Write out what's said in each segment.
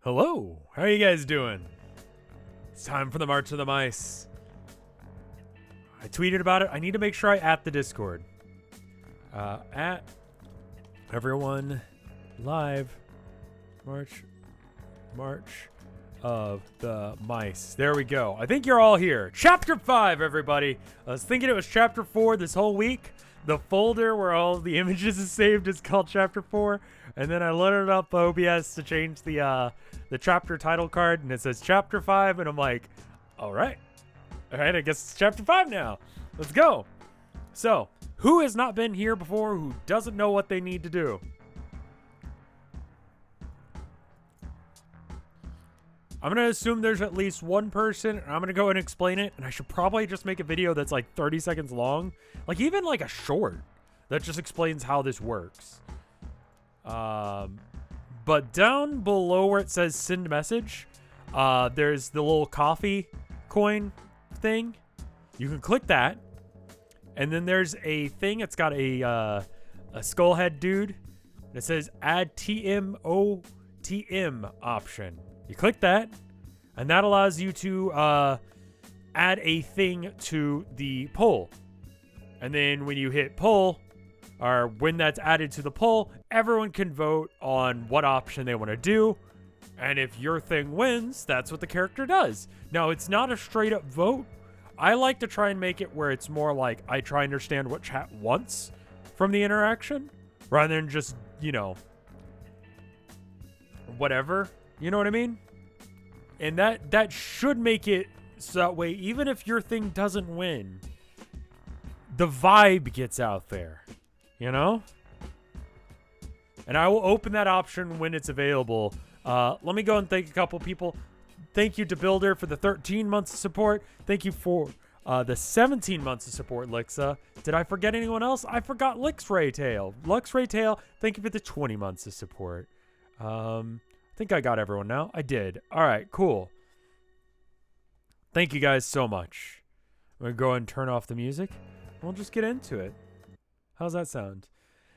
Hello, how are you guys doing? It's time for the March of the Mice. I tweeted about it. I need to make sure I at the Discord. At everyone live March of the Mice. There we go. I think you're all here. Chapter 5, everybody. I was thinking it was Chapter 4 this whole week. The folder where all the images is saved is called Chapter 4. And then I loaded up OBS to change the chapter title card, and it says Chapter 5, and I'm like, all right, I guess it's Chapter 5 now. Let's go. So, who has not been here before, who doesn't know what they need to do? I'm going to assume there's at least one person, and I'm going to go and explain it, and I should probably just make a video that's like 30 seconds long. Like, even like a short that just explains how this works. But down below where it says send message, there's the little coffee coin thing. You can click that, and then there's a thing. It's got a skull head dude. And it says add TMOTM option. You click that, and that allows you to add a thing to the poll. And then when you hit poll, or when that's added to the poll, everyone can vote on what option they want to do. And if your thing wins, that's what the character does. Now, it's not a straight up vote. I like to try and make it where it's more like I try and understand what chat wants from the interaction, rather than just, whatever. You know what I mean? And that should make it so that way, even if your thing doesn't win, the vibe gets out there. And I will open that option when it's available. Let me go and thank a couple people. Thank you to Builder for the 13 months of support. Thank you for the 17 months of support, Lixa. Did I forget anyone else? I forgot LuxRaytail. LuxRaytail, thank you for the 20 months of support. I think I got everyone now. I did. All right, cool. Thank you guys so much. I'm going to go and turn off the music. We'll just get into it. How's that sound?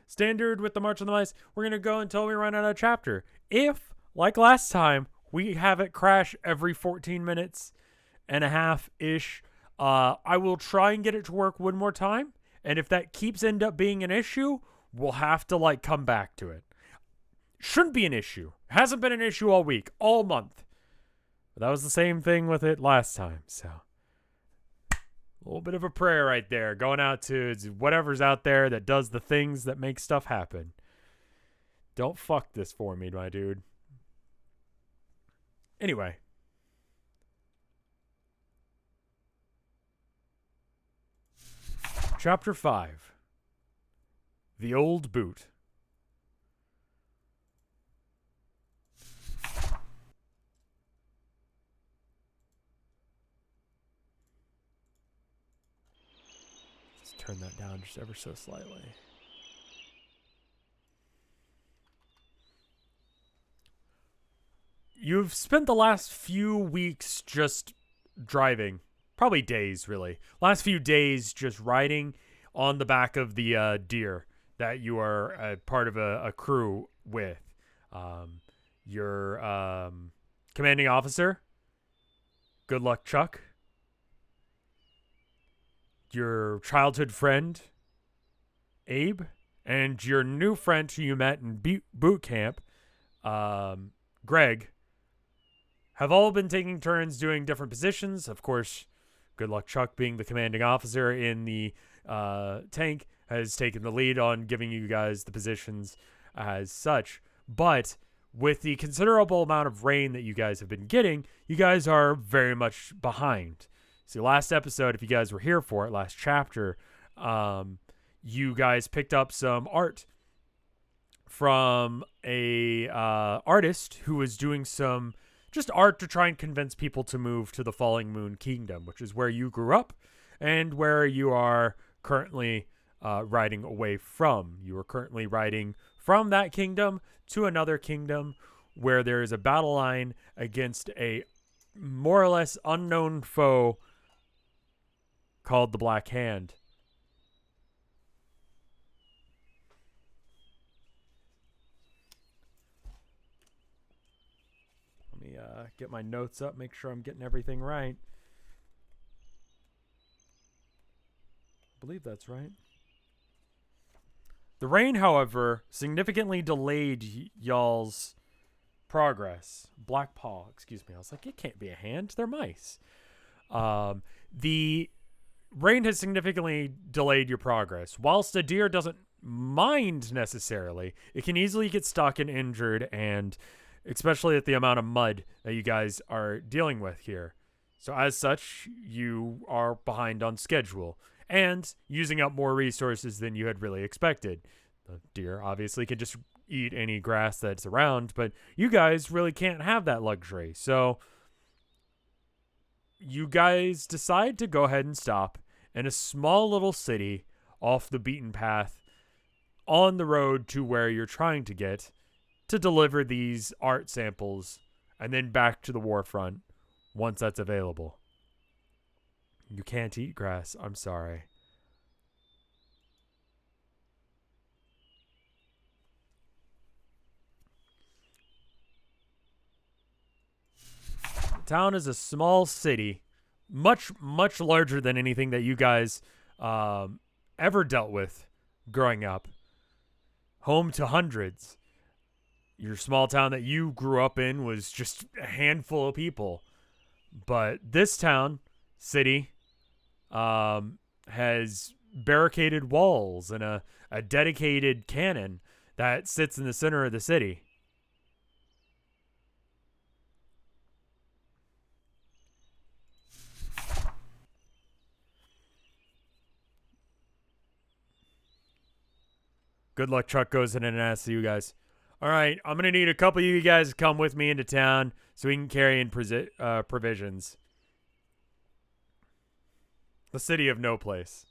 Standard with the March of the Mice, we're going to go until we run out of chapter. If, like last time, we have it crash every 14 minutes and a half-ish, I will try and get it to work one more time. And if that keeps end up being an issue, we'll have to, come back to it. Shouldn't be an issue. Hasn't been an issue all week, all month. But that was the same thing with it last time, so... a little bit of a prayer right there, going out to whatever's out there that does the things that make stuff happen. Don't fuck this for me, my dude. Anyway. Chapter 5. The Old Boot. Turn that down just ever so slightly. You've spent the last few weeks just driving. Probably days, really. Last few days just riding on the back of the deer that you are a part of a crew with. Your commanding officer. Good luck, Chuck. Your childhood friend, Abe, and your new friend who you met in boot camp, Greg, have all been taking turns doing different positions. Of course, Good Luck Chuck, being the commanding officer in the tank, has taken the lead on giving you guys the positions as such. But with the considerable amount of rain that you guys have been getting, you guys are very much behind. See, last episode, if you guys were here for it, last chapter, you guys picked up some art from a artist who was doing some just art to try and convince people to move to the Falling Moon Kingdom, which is where you grew up and where you are currently riding away from. You are currently riding from that kingdom to another kingdom where there is a battle line against a more or less unknown foe called the Black Hand. get my notes up, make sure I'm getting everything right. I believe that's right. The rain, however, significantly delayed y'all's progress. Black paw, excuse me. I was like, it can't be a hand. They're mice. The rain has significantly delayed your progress. Whilst a deer doesn't mind necessarily, it can easily get stuck and injured, and especially at the amount of mud that you guys are dealing with here. So as such, you are behind on schedule and using up more resources than you had really expected. The deer obviously can just eat any grass that's around, but you guys really can't have that luxury. So you guys decide to go ahead and stop in a small little city off the beaten path on the road to where you're trying to get to deliver these art samples and then back to the war front once that's available. You can't eat grass. I'm sorry. The town is a small city, much larger than anything that you guys ever dealt with growing up. Home to hundreds. Your small town that you grew up in was just a handful of people. But this town, city, has barricaded walls and a dedicated cannon that sits in the center of the city. Good luck truck goes in and asks you guys, all right, I'm going to need a couple of you guys to come with me into town so we can carry in provisions. The city of no place.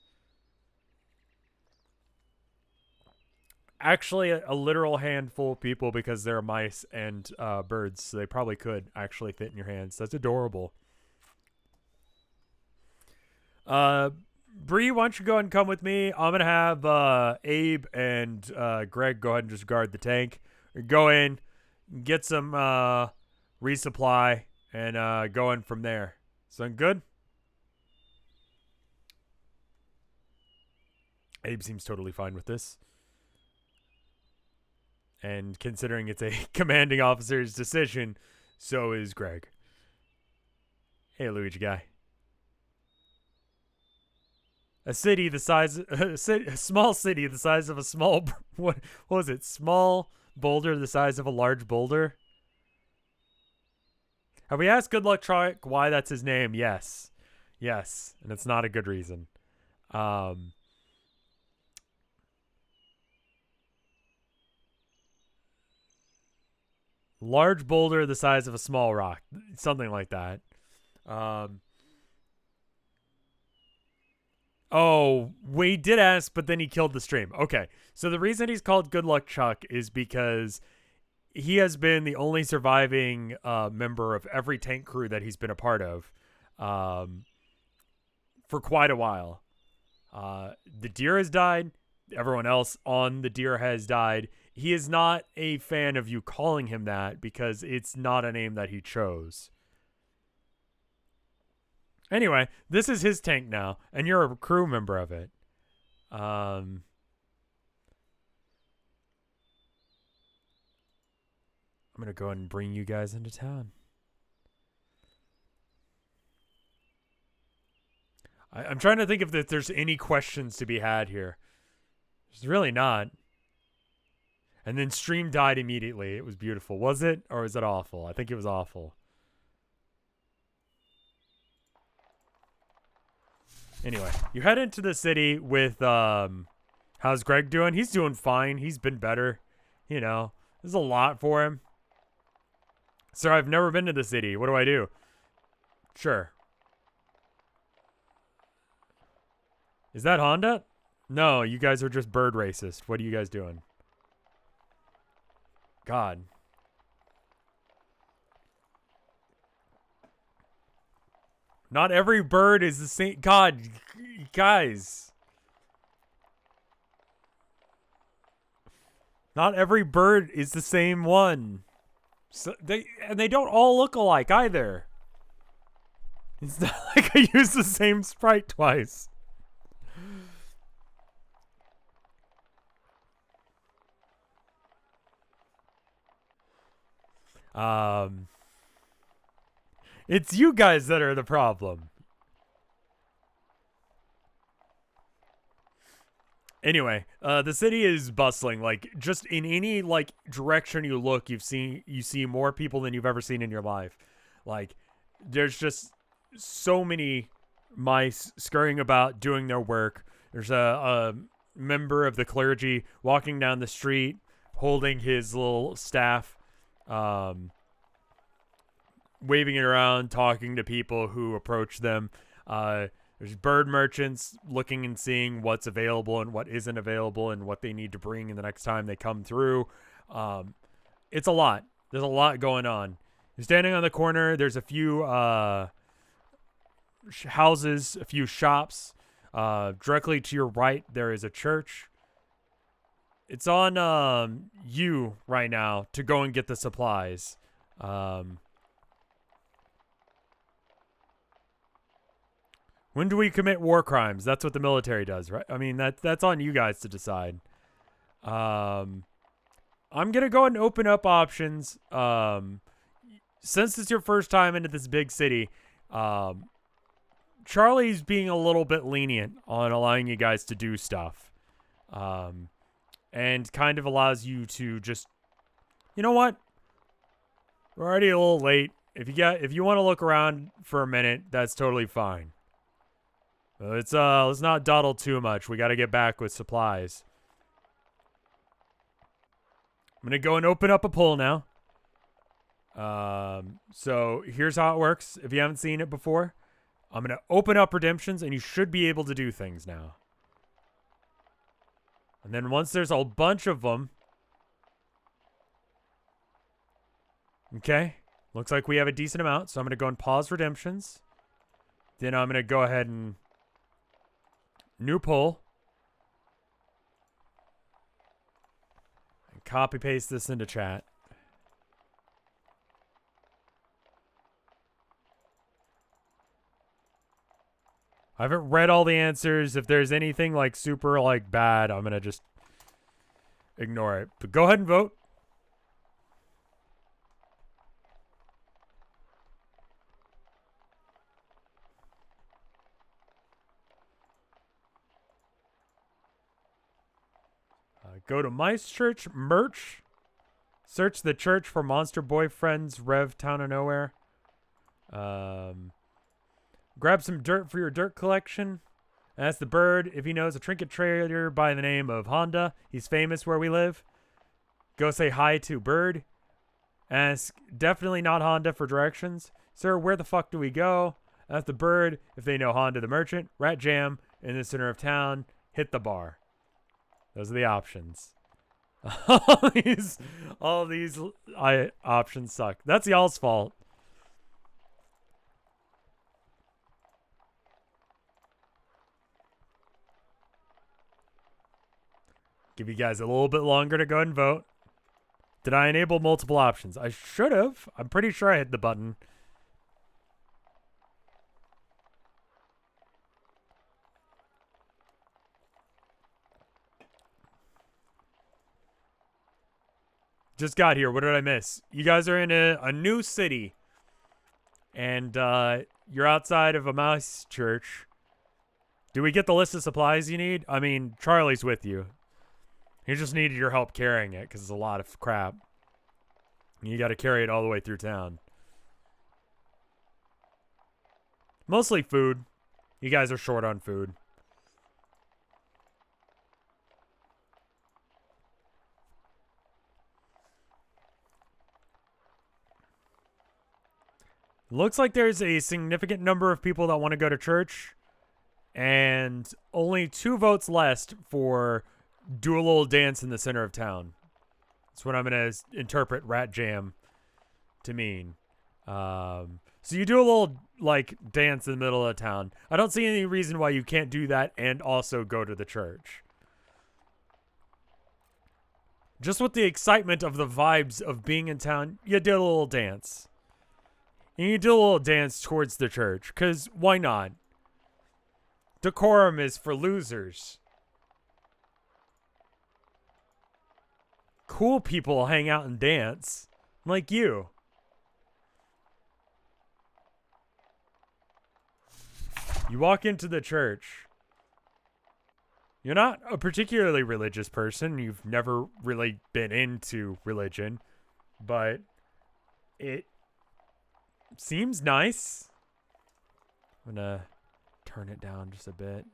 Actually, a literal handful of people because they're mice and birds, so they probably could actually fit in your hands. That's adorable. Bree, why don't you go ahead and come with me? I'm going to have Abe and Greg go ahead and just guard the tank. Go in, get some resupply, and go in from there. Sound good? Abe seems totally fine with this. And considering it's a commanding officer's decision, so is Greg. Hey, Luigi guy. A city the size, a small city the size of a small, what was it? Small boulder the size of a large boulder? Have we asked Good Luck Truck why that's his name? Yes. Yes. And it's not a good reason. Large boulder the size of a small rock. Something like that. Oh, we did ask, but then he killed the stream. Okay, so the reason he's called Good Luck Chuck is because he has been the only surviving member of every tank crew that he's been a part of for quite a while. The deer has died. Everyone else on the deer has died. He is not a fan of you calling him that because it's not a name that he chose. Anyway, this is his tank now, and you're a crew member of it. I'm going to go ahead and bring you guys into town. I'm trying to think if there's any questions to be had here. There's really not. And then stream died immediately. It was beautiful. Was it? Or was it awful? I think it was awful. Anyway, you head into the city with, how's Greg doing? He's doing fine. He's been better. You know, there's a lot for him. Sir, I've never been to the city. What do I do? Sure. Is that Honda? No, you guys are just bird racist. What are you guys doing? God. Not every bird is the same. God, guys. Not every bird is the same one. So they don't all look alike either. It's not like I used the same sprite twice. It's you guys that are the problem. Anyway, the city is bustling. Like, just in any like direction you look, you see more people than you've ever seen in your life. Like, there's just so many mice scurrying about doing their work. There's a member of the clergy walking down the street holding his little staff, waving it around, talking to people who approach them. There's bird merchants looking and seeing what's available and what isn't available and what they need to bring in the next time they come through. It's a lot. There's a lot going on. You're standing on the corner. There's a few houses, a few shops. Directly to your right, there is a church. It's on you right now to go and get the supplies. When do we commit war crimes? That's what the military does, right? I mean, that's on you guys to decide. I'm gonna go and open up options. Since it's your first time into this big city, Charlie's being a little bit lenient on allowing you guys to do stuff. And kind of allows you to just, you know what? We're already a little late. If you want to look around for a minute, that's totally fine. Let's not dawdle too much. We got to get back with supplies. I'm gonna go and open up a poll now. So here's how it works. If you haven't seen it before, I'm gonna open up redemptions, and you should be able to do things now. And then once there's a bunch of them, okay, looks like we have a decent amount. So I'm gonna go and pause redemptions. Then I'm gonna go ahead and new poll. And copy paste this into chat. I haven't read all the answers. If there's anything like super like bad, I'm going to just ignore it. But go ahead and vote. Go to Mice Church merch. Search the church for Monster Boyfriend's Rev Town of Nowhere. Grab some dirt for your dirt collection. Ask the bird if he knows a trinket trader by the name of Honda. He's famous where we live. Go say hi to Bird. Ask definitely not Honda for directions. Sir, where the fuck do we go? Ask the bird if they know Honda the merchant. Rat Jam in the center of town. Hit the bar. Those are the options. all these options suck. That's y'all's fault. Give you guys a little bit longer to go and vote. Did I enable multiple options? I should have. I'm pretty sure I hit the button. Just got here. What did I miss? You guys are in a new city. And you're outside of a mouse church. Do we get the list of supplies you need? I mean, Charlie's with you. He just needed your help carrying it because it's a lot of crap. You got to carry it all the way through town. Mostly food. You guys are short on food. Looks like there's a significant number of people that want to go to church. And only 2 votes left for do a little dance in the center of town. That's what I'm going to interpret Rat Jam to mean. So you do a little, like, dance in the middle of town. I don't see any reason why you can't do that and also go to the church. just with the excitement of the vibes of being in town, you did a little dance. And you did a little dance towards the church, because why not? Decorum is for losers. Cool people hang out and dance, like you. You walk into the church. You're not a particularly religious person. You've never really been into religion, but it seems nice. I'm gonna turn it down just a bit.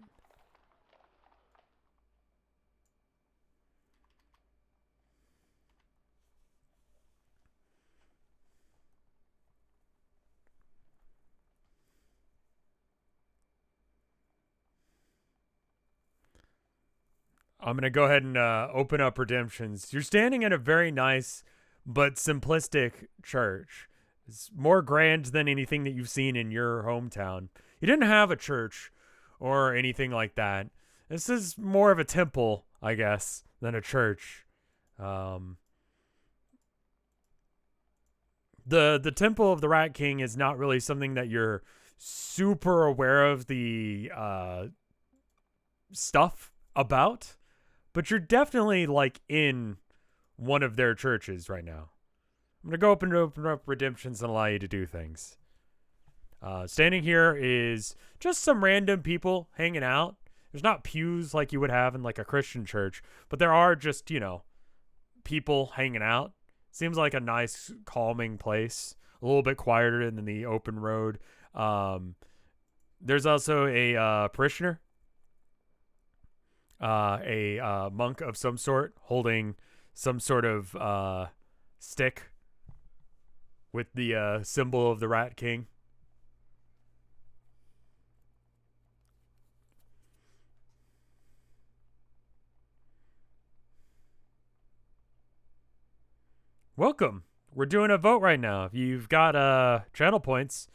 I'm going to go ahead and open up Redemptions. You're standing in a very nice but simplistic church. It's more grand than anything that you've seen in your hometown. You didn't have a church or anything like that. This is more of a temple, I guess, than a church. The Temple of the Rat King is not really something that you're super aware of the stuff about. But you're definitely, like, in one of their churches right now. I'm going to go open up Redemptions and allow you to do things. Standing here is just some random people hanging out. There's not pews like you would have in, like, a Christian church. But there are just, you know, people hanging out. Seems like a nice, calming place. A little bit quieter than the open road. There's also a parishioner. A monk of some sort holding some sort of stick with the symbol of the Rat King. Welcome. We're doing a vote right now. If you've got channel points,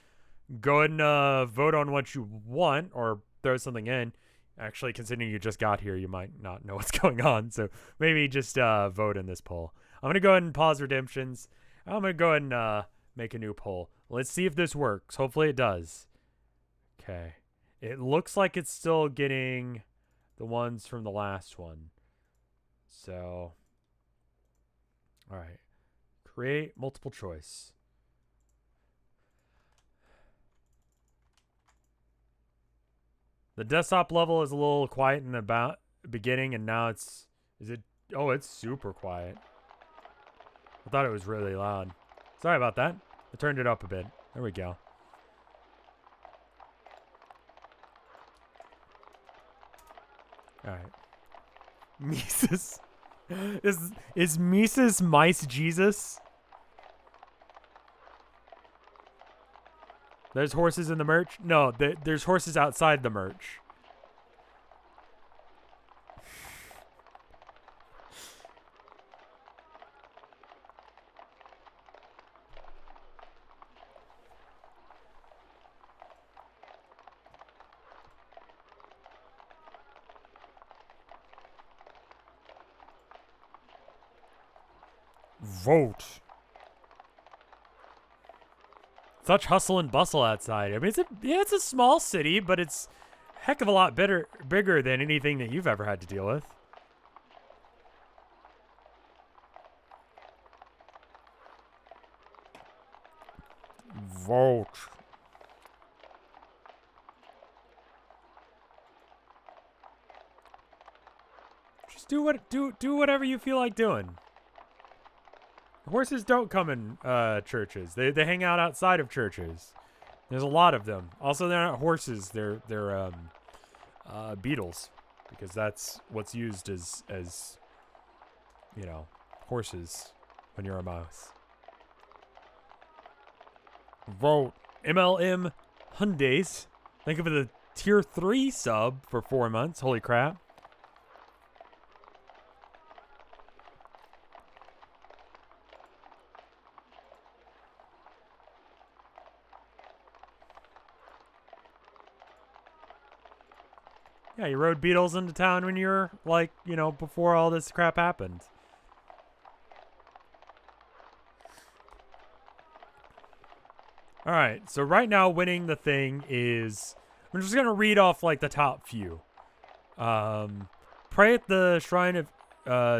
go ahead and vote on what you want or throw something in. Actually, considering you just got here, you might not know what's going on. So maybe just vote in this poll. I'm going to go ahead and pause Redemptions. I'm going to go ahead and make a new poll. Let's see if this works. Hopefully it does. Okay. It looks like it's still getting the ones from the last one. So, all right. Create multiple choice. The desktop level is a little quiet in the beginning, and now it's... Oh, it's super quiet. I thought it was really loud. Sorry about that. I turned it up a bit. There we go. Alright. Mises. Is Mises Mice Jesus? There's horses in the merch? No, there's horses outside the merch. Vote. Such hustle and bustle outside. I mean, it's a small city, but it's a heck of a lot bigger than anything that you've ever had to deal with. Vote. Just do whatever you feel like doing. Horses don't come in churches. They hang out outside of churches. There's a lot of them. Also, they're not horses. They're beetles, because that's what's used as you know, horses when you're a mouse. Vote. MLM Hyundais. Think of it as a tier 3 sub for 4 months. Holy crap. Yeah, you rode beetles into town when you were, like, you know, before all this crap happened. All right, so right now winning the thing is, I'm just gonna read off like the top few. Pray at the shrine of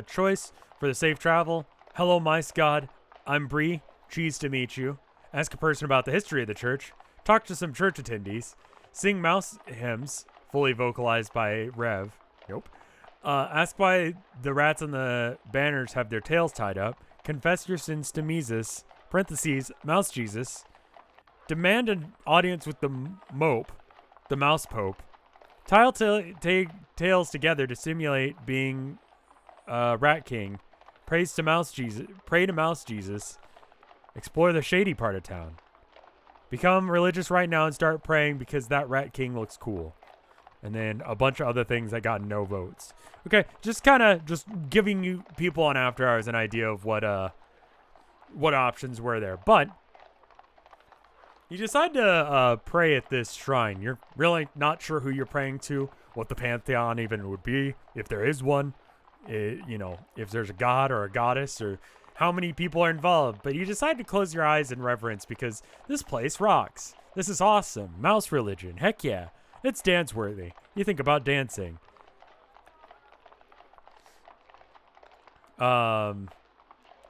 choice for the safe travel. Hello, mice god. I'm Bree. Cheese to meet you. Ask a person about the history of the church. Talk to some church attendees. Sing mouse hymns, fully vocalized by Rev. Nope. Ask why the rats on the banners have their tails tied up. Confess your sins to Mises. Parentheses, Mouse Jesus. Demand an audience with the mope, the mouse pope. Tile tails together to simulate being Rat King. Pray to Mouse Jesus. Explore the shady part of town. Become religious right now and start praying because that Rat King looks cool. And then a bunch of other things that got no votes. Okay, just kind of just giving you people on After Hours an idea of what options were there. But you decide to pray at this shrine. You're really not sure who you're praying to, what the pantheon even would be, if there is one, if there's a god or a goddess, or how many people are involved. But you decide to close your eyes in reverence because this place rocks. This is awesome. Mouse religion. Heck yeah. It's dance-worthy. You think about dancing. You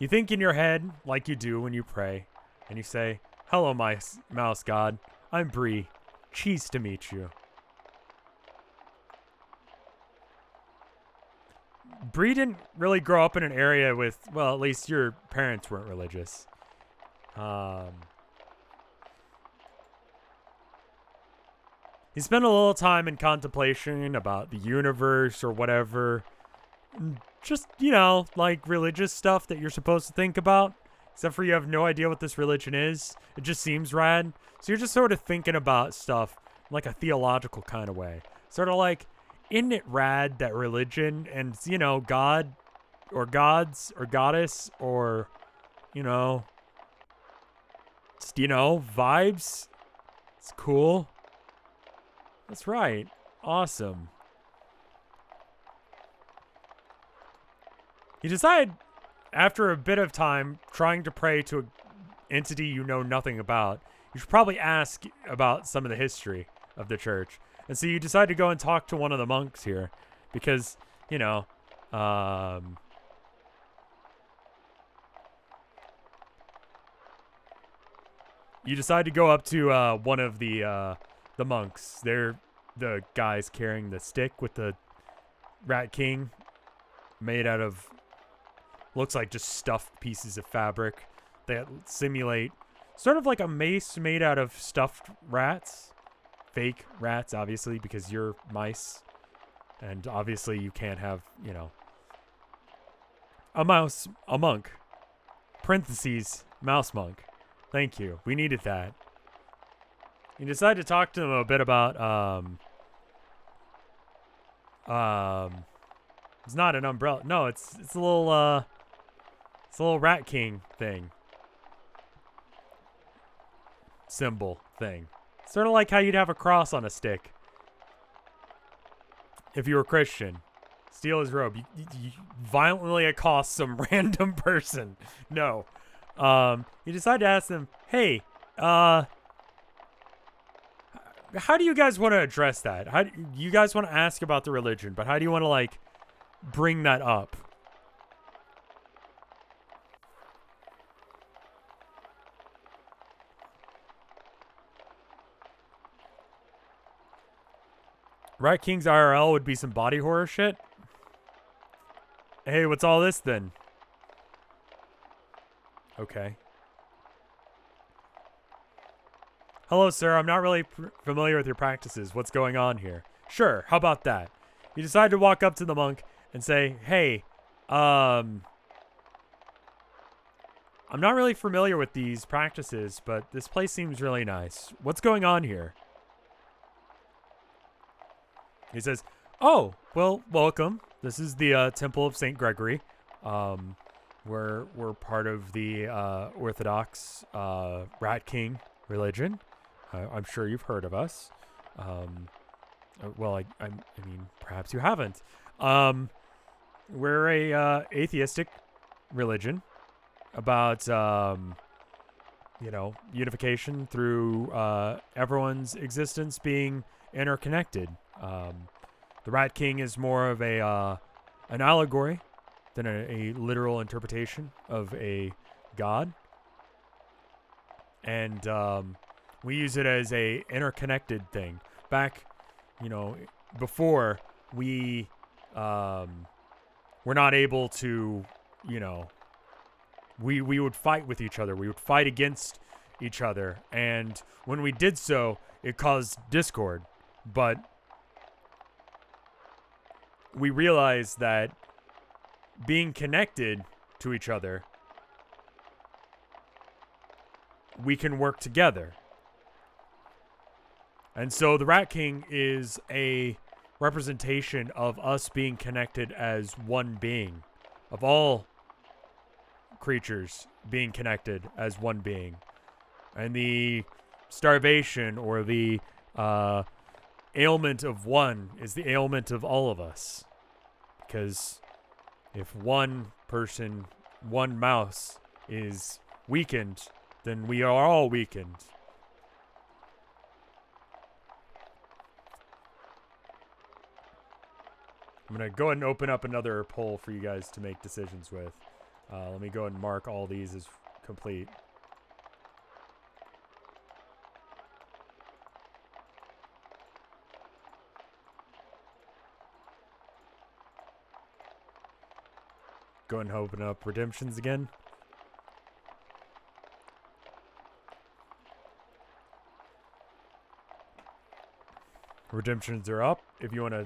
think in your head, like you do when you pray, and you say, hello, my mouse god. I'm Bree. Cheese to meet you. Bree didn't really grow up in an area with, well, at least your parents weren't religious. He spent a little time in contemplation about the universe or whatever. Just, like religious stuff that you're supposed to think about. Except for you have no idea what this religion is. It just seems rad. So you're just sort of thinking about stuff like a theological kind of way. Sort of like, isn't it rad that religion and, God or gods or goddess or, vibes? It's cool. That's right. Awesome. You decide, after a bit of time trying to pray to an entity you know nothing about, you should probably ask about some of the history of the church. And so you decide to go and talk to one of the monks here because, you decide to go up to one of the monks. They're the guys carrying the stick with the Rat King made out of, looks like just stuffed pieces of fabric that simulate sort of like a mace made out of stuffed rats. Fake rats, obviously, because you're mice. And obviously you can't have, a monk. Parentheses, mouse monk. Thank you. We needed that. You decide to talk to them a bit about, it's not an umbrella. No, it's a little Rat King thing. Symbol thing. Sort of like how you'd have a cross on a stick. If you were Christian. Steal his robe. You violently accost some random person. No. You decide to ask them, hey, how do you guys want to address that? How do you guys want to ask about the religion, but how do you want to, bring that up? Rat King's IRL would be some body horror shit. Hey, what's all this then? Okay. Hello, sir. I'm not really familiar with your practices. What's going on here? Sure. How about that? You decide to walk up to the monk and say, hey, I'm not really familiar with these practices, but this place seems really nice. What's going on here? He says, oh, well, welcome. This is the Temple of St. Gregory. We're part of the Orthodox Rat King religion. I'm sure you've heard of us. Well, I mean, perhaps you haven't. We're a atheistic religion about unification through everyone's existence being interconnected. The Rat King is more of an allegory than a literal interpretation of a god, and we use it as a interconnected thing. Back, before we were not able to, we would fight with each other. We would fight against each other, and when we did so, it caused discord. But we realized that being connected to each other, we can work together. And so the Rat King is a representation of us being connected as one being, of all creatures being connected as one being. And the starvation or the ailment of one is the ailment of all of us. Because if one person, one mouse is weakened, then we are all weakened. I'm going to go ahead and open up another poll for you guys to make decisions with. Let me go ahead and mark all these as complete. Go ahead and open up redemptions again. Redemptions are up if you want to,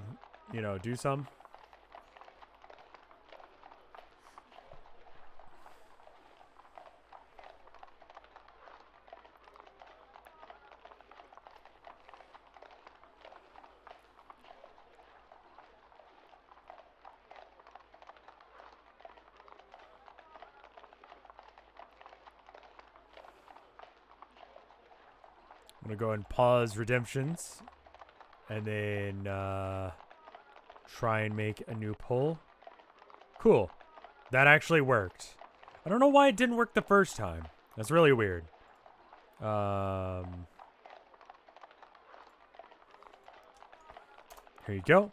do some. I'm going to go and pause redemptions and then try and make a new poll. Cool. That actually worked. I don't know why it didn't work the first time. That's really weird. Here you go.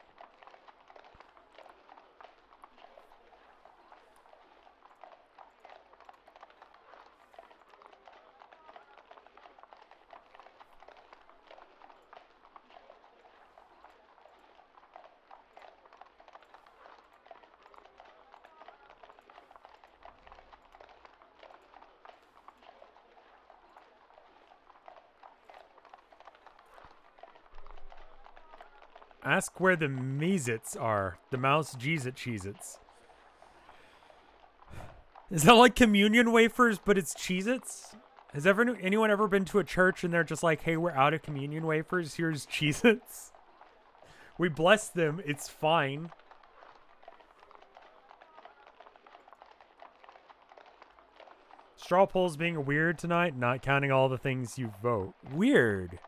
Ask where the Meezits are. The mouse Cheez-Its. Is that like communion wafers, but it's Cheez-Its? Has anyone ever been to a church and they're just like, hey, we're out of communion wafers. Here's Cheez-Its. We bless them. It's fine. Straw polls being weird tonight, not counting all the things you vote. Weird.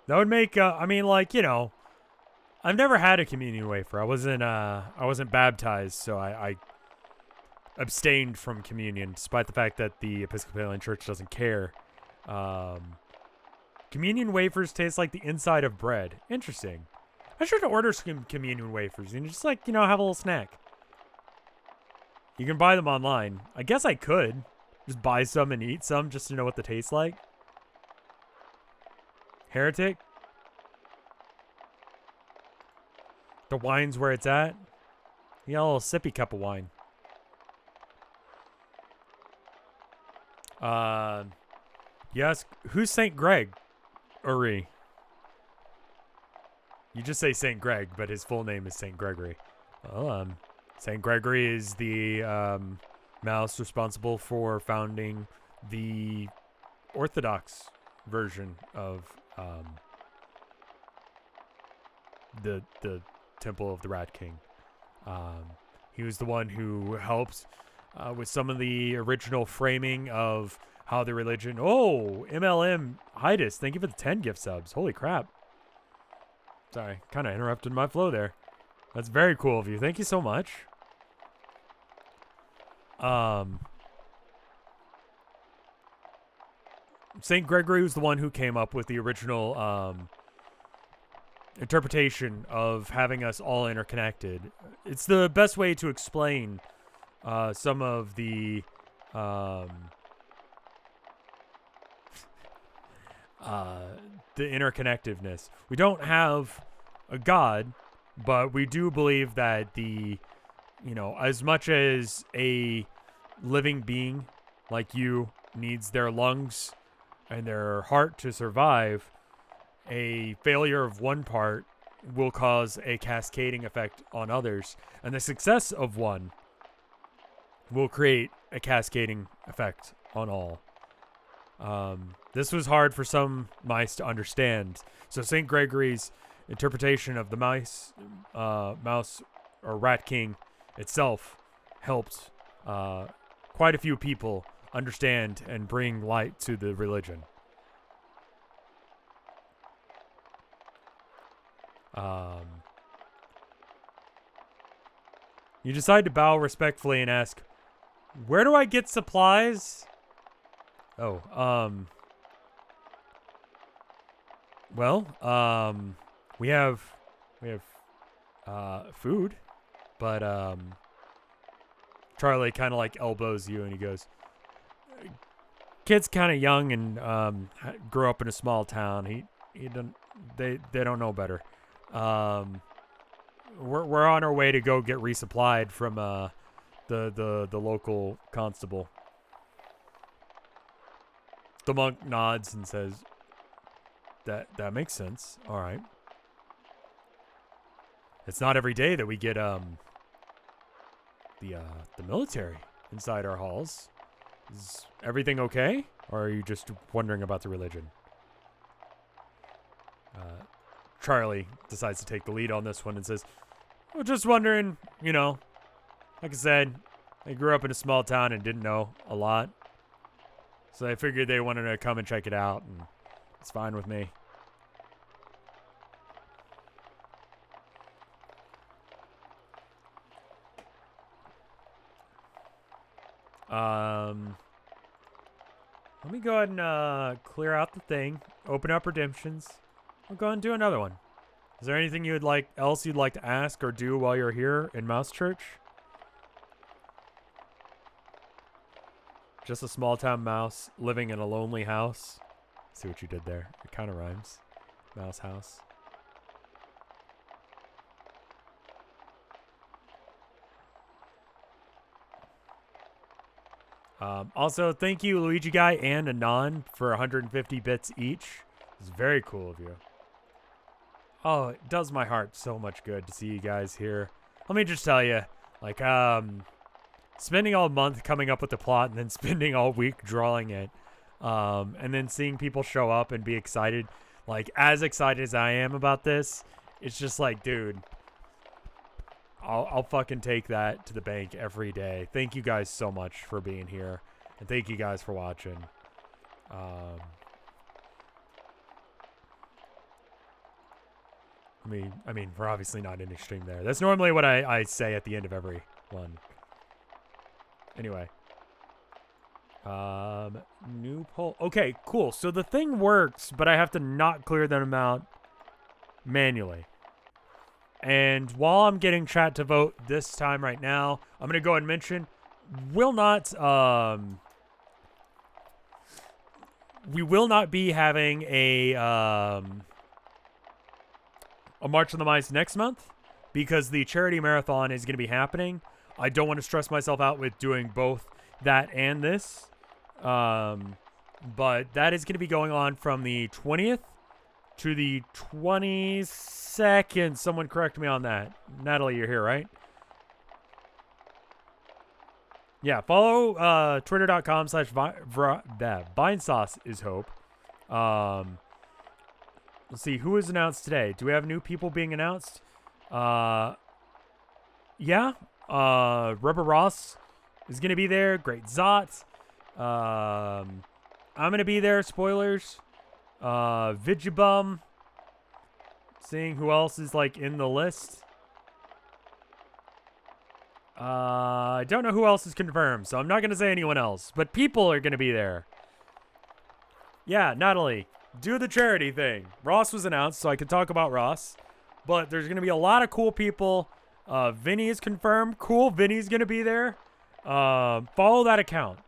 That would make, I've never had a communion wafer. I wasn't baptized, so I abstained from communion, despite the fact that the Episcopalian Church doesn't care. Communion wafers taste like the inside of bread. Interesting. I should order some communion wafers and just, have a little snack. You can buy them online. I guess I could just buy some and eat some just to know what they taste like. Heretic? The wine's where it's at? You got a little sippy cup of wine. Yes. Who's St. Greg? Uri. You just say St. Greg, but his full name is St. Gregory. Well, St. Gregory is the mouse responsible for founding the Orthodox version of the Temple of the Rat King. He was the one who helped with some of the original framing of how the religion. Oh, MLM Hydus, thank you for the 10 gift subs. Holy crap! Sorry, kind of interrupted my flow there. That's very cool of you. Thank you so much. Saint Gregory was the one who came up with the original interpretation of having us all interconnected. It's the best way to explain some of the interconnectedness. We don't have a god, but we do believe that as much as a living being like you needs their lungs and their heart to survive, a failure of one part will cause a cascading effect on others, and the success of one will create a cascading effect on all. This was hard for some mice to understand. So St. Gregory's interpretation of the mouse or rat king itself helped quite a few people understand and bring light to the religion. You decide to bow respectfully and ask, "Where do I get supplies?" Oh, we have food, but Charlie kind of like elbows you and he goes, "Kid's kind of young and grew up in a small town. He don't they don't know better. We're on our way to go get resupplied from the local constable." The monk nods and says, That makes sense. All right. It's not every day that we get the military inside our halls. Is everything okay, or are you just wondering about the religion? Charlie decides to take the lead on this one and says, "Well, just wondering, like I said, I grew up in a small town and didn't know a lot. So I figured they wanted to come and check it out, and it's fine with me." Let me go ahead and clear out the thing, open up redemptions. We'll go and do another one. Is there anything you'd like to ask or do while you're here in Mouse Church? Just a small town mouse living in a lonely house. See what you did there. It kind of rhymes. Mouse house. Also, thank you, Luigi Guy and Anon, for 150 bits each. It's very cool of you. Oh, it does my heart so much good to see you guys here. Let me just tell you, spending all month coming up with the plot and then spending all week drawing it, and then seeing people show up and be excited, as excited as I am about this, it's just like, dude, I'll fucking take that to the bank every day. Thank you guys so much for being here, and thank you guys for watching. I mean, we're obviously not in extreme there. That's normally what I say at the end of every one. Anyway. New poll. Okay, cool. So the thing works, but I have to not clear them out manually. And while I'm getting chat to vote this time right now, I'm going to go ahead and mention, we will not be having a March on the Mice next month because the charity marathon is going to be happening. I don't want to stress myself out with doing both that and this. But that is going to be going on from the 20th to the 22nd. Someone correct me on that. Natalie, you're here, right? Yeah, follow twitter.com/Vinesauce is hope. let's see, who was announced today? Do we have new people being announced? Yeah. Rubber Ross is going to be there. Great Zot. I'm going to be there. Spoilers. Vigibum. Seeing who else is, like, in the list. I don't know who else is confirmed, so I'm not going to say anyone else. But people are going to be there. Yeah, Natalie, do the charity thing. Ross was announced, so I could talk about Ross. But there's going to be a lot of cool people. Vinny is confirmed. Cool, Vinny's going to be there. Follow that account.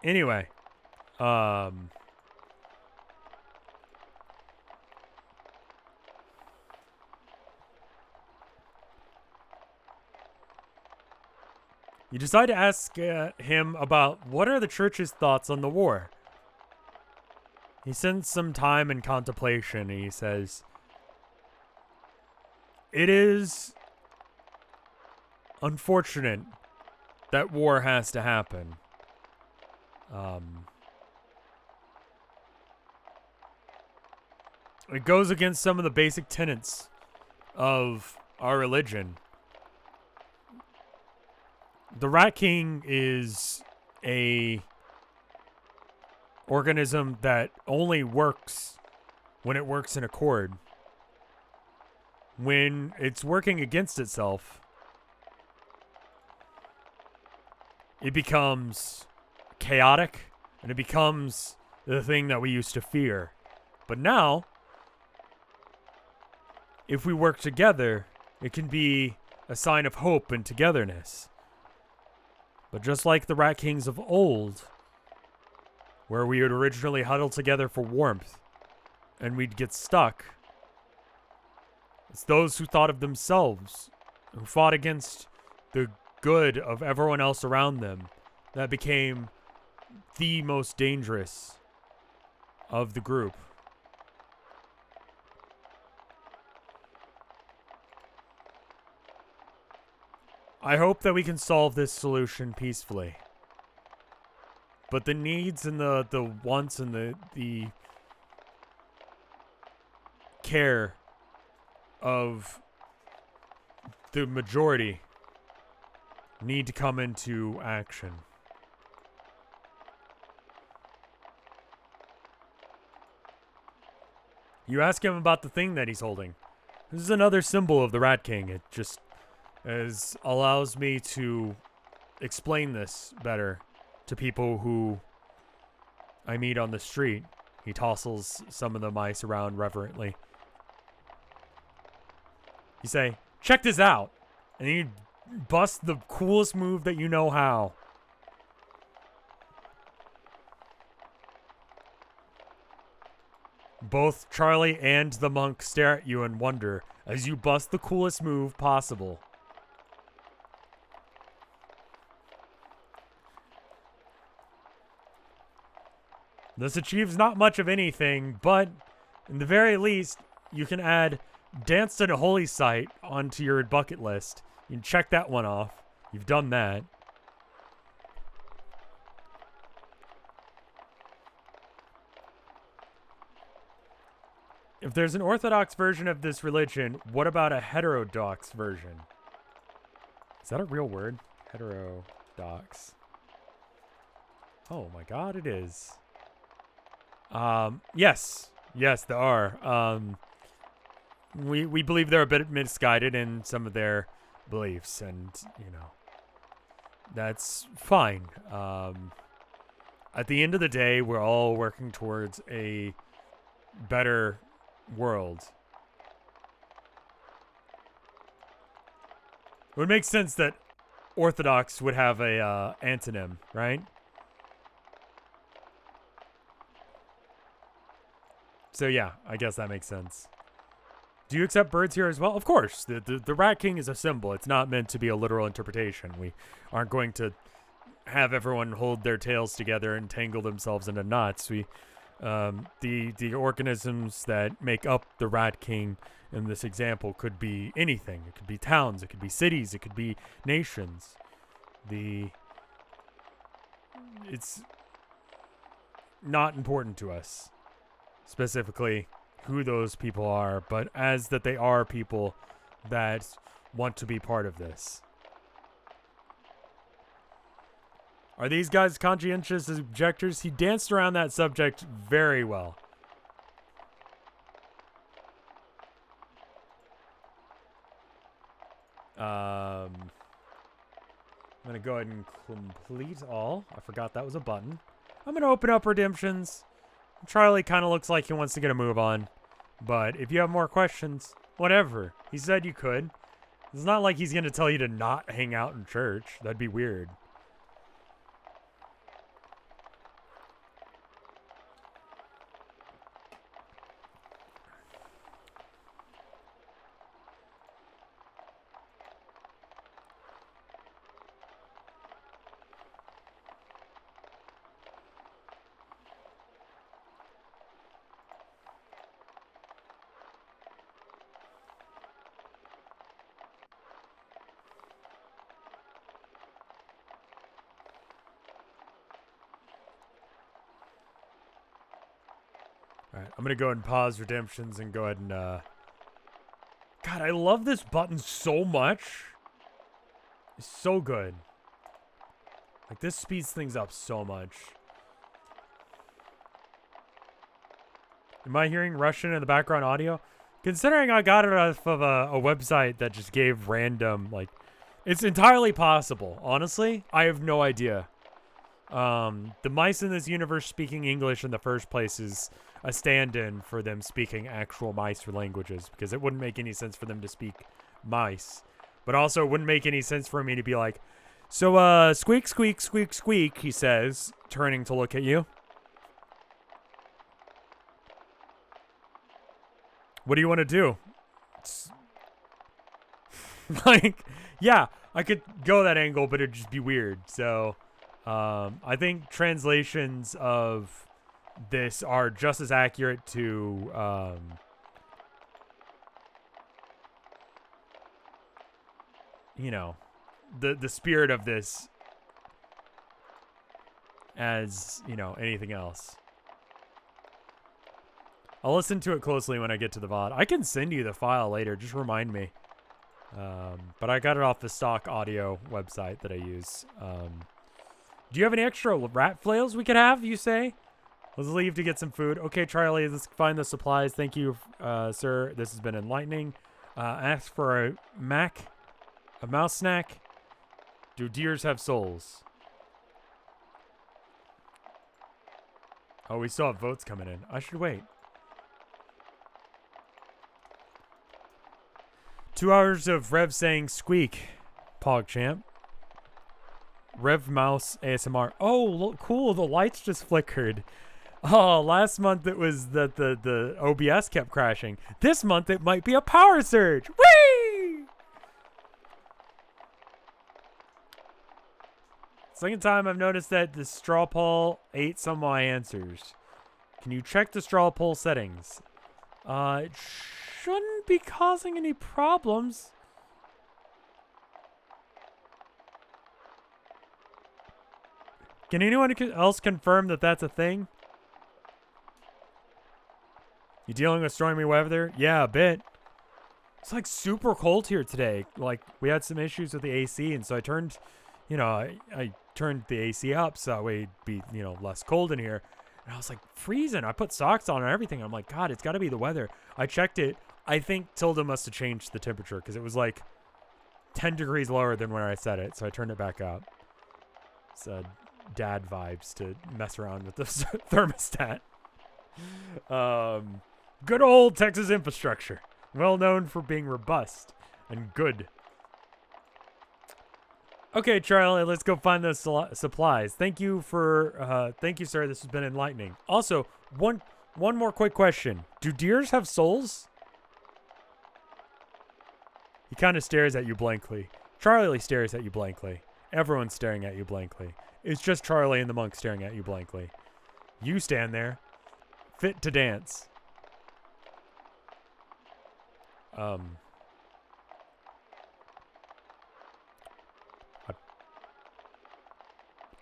Anyway. You decide to ask him about what are the church's thoughts on the war. He spends some time in contemplation, and he says, "It is unfortunate that war has to happen. It goes against some of the basic tenets of our religion. The Rat King is a organism that only works when it works in accord. When it's working against itself, it becomes chaotic, and it becomes the thing that we used to fear. But now, if we work together, it can be a sign of hope and togetherness. But just like the Rat Kings of old, where we would originally huddle together for warmth, and we'd get stuck, it's those who thought of themselves, who fought against the good of everyone else around them, that became the most dangerous of the group. I hope that we can solve this solution peacefully. But the needs and the wants and the care of the majority need to come into action. You ask him about the thing that he's holding. This is another symbol of the Rat King. It just allows me to explain this better to people who I meet on the street. He tosses some of the mice around reverently. You say, "Check this out," and you bust the coolest move that you know how. Both Charlie and the monk stare at you in wonder as you bust the coolest move possible. This achieves not much of anything, but in the very least, you can add Dance at a Holy Site onto your bucket list. You can check that one off. You've done that. If there's an orthodox version of this religion, what about a heterodox version? Is that a real word? Heterodox. Oh my god, it is. Yes. Yes, there are. We believe they're a bit misguided in some of their beliefs, and, you know, that's fine. At the end of the day, we're all working towards a better world. It would make sense that Orthodox would have a antonym, right? So yeah, I guess that makes sense. Do you accept birds here as well? Of course. The Rat King is a symbol. It's not meant to be a literal interpretation. We aren't going to have everyone hold their tails together and tangle themselves into knots. We, the organisms that make up the Rat King in this example could be anything. It could be towns. It could be cities. It could be nations. The it's not important to us specifically who those people are, but as that they are people that want to be part of this. Are these guys conscientious objectors? He danced around that subject very well. I'm going to go ahead and complete all. I forgot that was a button. I'm going to open up redemptions. Charlie kind of looks like he wants to get a move on. But if you have more questions, whatever. He said you could. It's not like he's going to tell you to not hang out in church. That'd be weird. Alright, I'm going to go ahead and pause redemptions and go ahead and, God, I love this button so much. It's so good. Like, this speeds things up so much. Am I hearing Russian in the background audio? Considering I got it off of a website that just gave random, like, it's entirely possible. Honestly, I have no idea. The mice in this universe speaking English in the first place is a stand-in for them speaking actual mice languages, because it wouldn't make any sense for them to speak mice. But also it wouldn't make any sense for me to be like, so, squeak, squeak, squeak, squeak, he says, turning to look at you. What do you want to do? Like, yeah, I could go that angle, but it'd just be weird. So, I think translations of this are just as accurate to, you know, the spirit of this as, you know, anything else. I'll listen to it closely when I get to the VOD. I can send you the file later. Just remind me. But I got it off the stock audio website that I use. Do you have any extra rat flails we could have, you say? Let's leave to get some food. Okay, Charlie, let's find the supplies. Thank you, sir. This has been enlightening. Ask for a mouse snack. Do deers have souls? Oh, we still have votes coming in. I should wait. 2 hours of Rev saying squeak, PogChamp. Rev Mouse ASMR. Oh, look, cool. The lights just flickered. Oh, last month it was that the OBS kept crashing. This month it might be a power surge. Whee! Second time I've noticed that the straw poll ate some of my answers. Can you check the straw poll settings? It shouldn't be causing any problems. Can anyone else confirm that that's a thing? You dealing with stormy weather? Yeah, a bit. It's like super cold here today. Like, we had some issues with the AC, and so I turned, you know, I turned the AC up so that way it'd be, you know, less cold in here. And I was like freezing. I put socks on and everything. I'm like, God, it's got to be the weather. I checked it. I think Tilda must have changed the temperature because it was like 10 degrees lower than when I set it. So I turned it back up. It's dad vibes to mess around with the thermostat. Good old Texas infrastructure. Well known for being robust and good. Okay, Charlie, let's go find those supplies. Thank you for, thank you, sir. This has been enlightening. Also, one more quick question. Do deers have souls? He kind of stares at you blankly. Charlie stares at you blankly. Everyone's staring at you blankly. It's just Charlie and the monk staring at you blankly. You stand there, fit to dance. I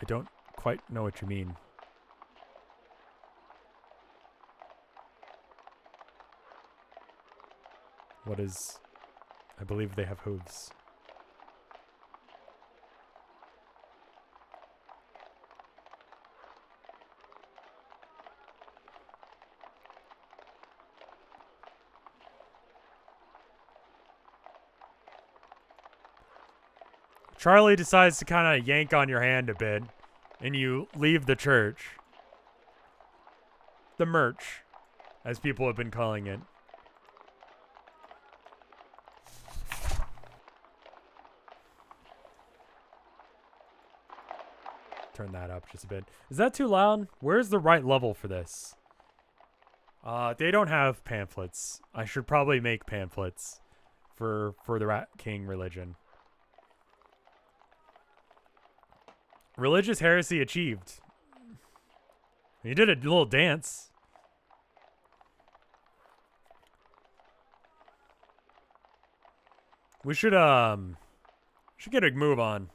don't quite know what you mean. What is... I believe they have hooves. Charlie decides to kind of yank on your hand a bit, and you leave the church. The merch, as people have been calling it. Turn that up just a bit. Is that too loud? Where's the right level for this? They don't have pamphlets. I should probably make pamphlets for the Rat King religion. Religious heresy achieved. He did a little dance. We should get a move on.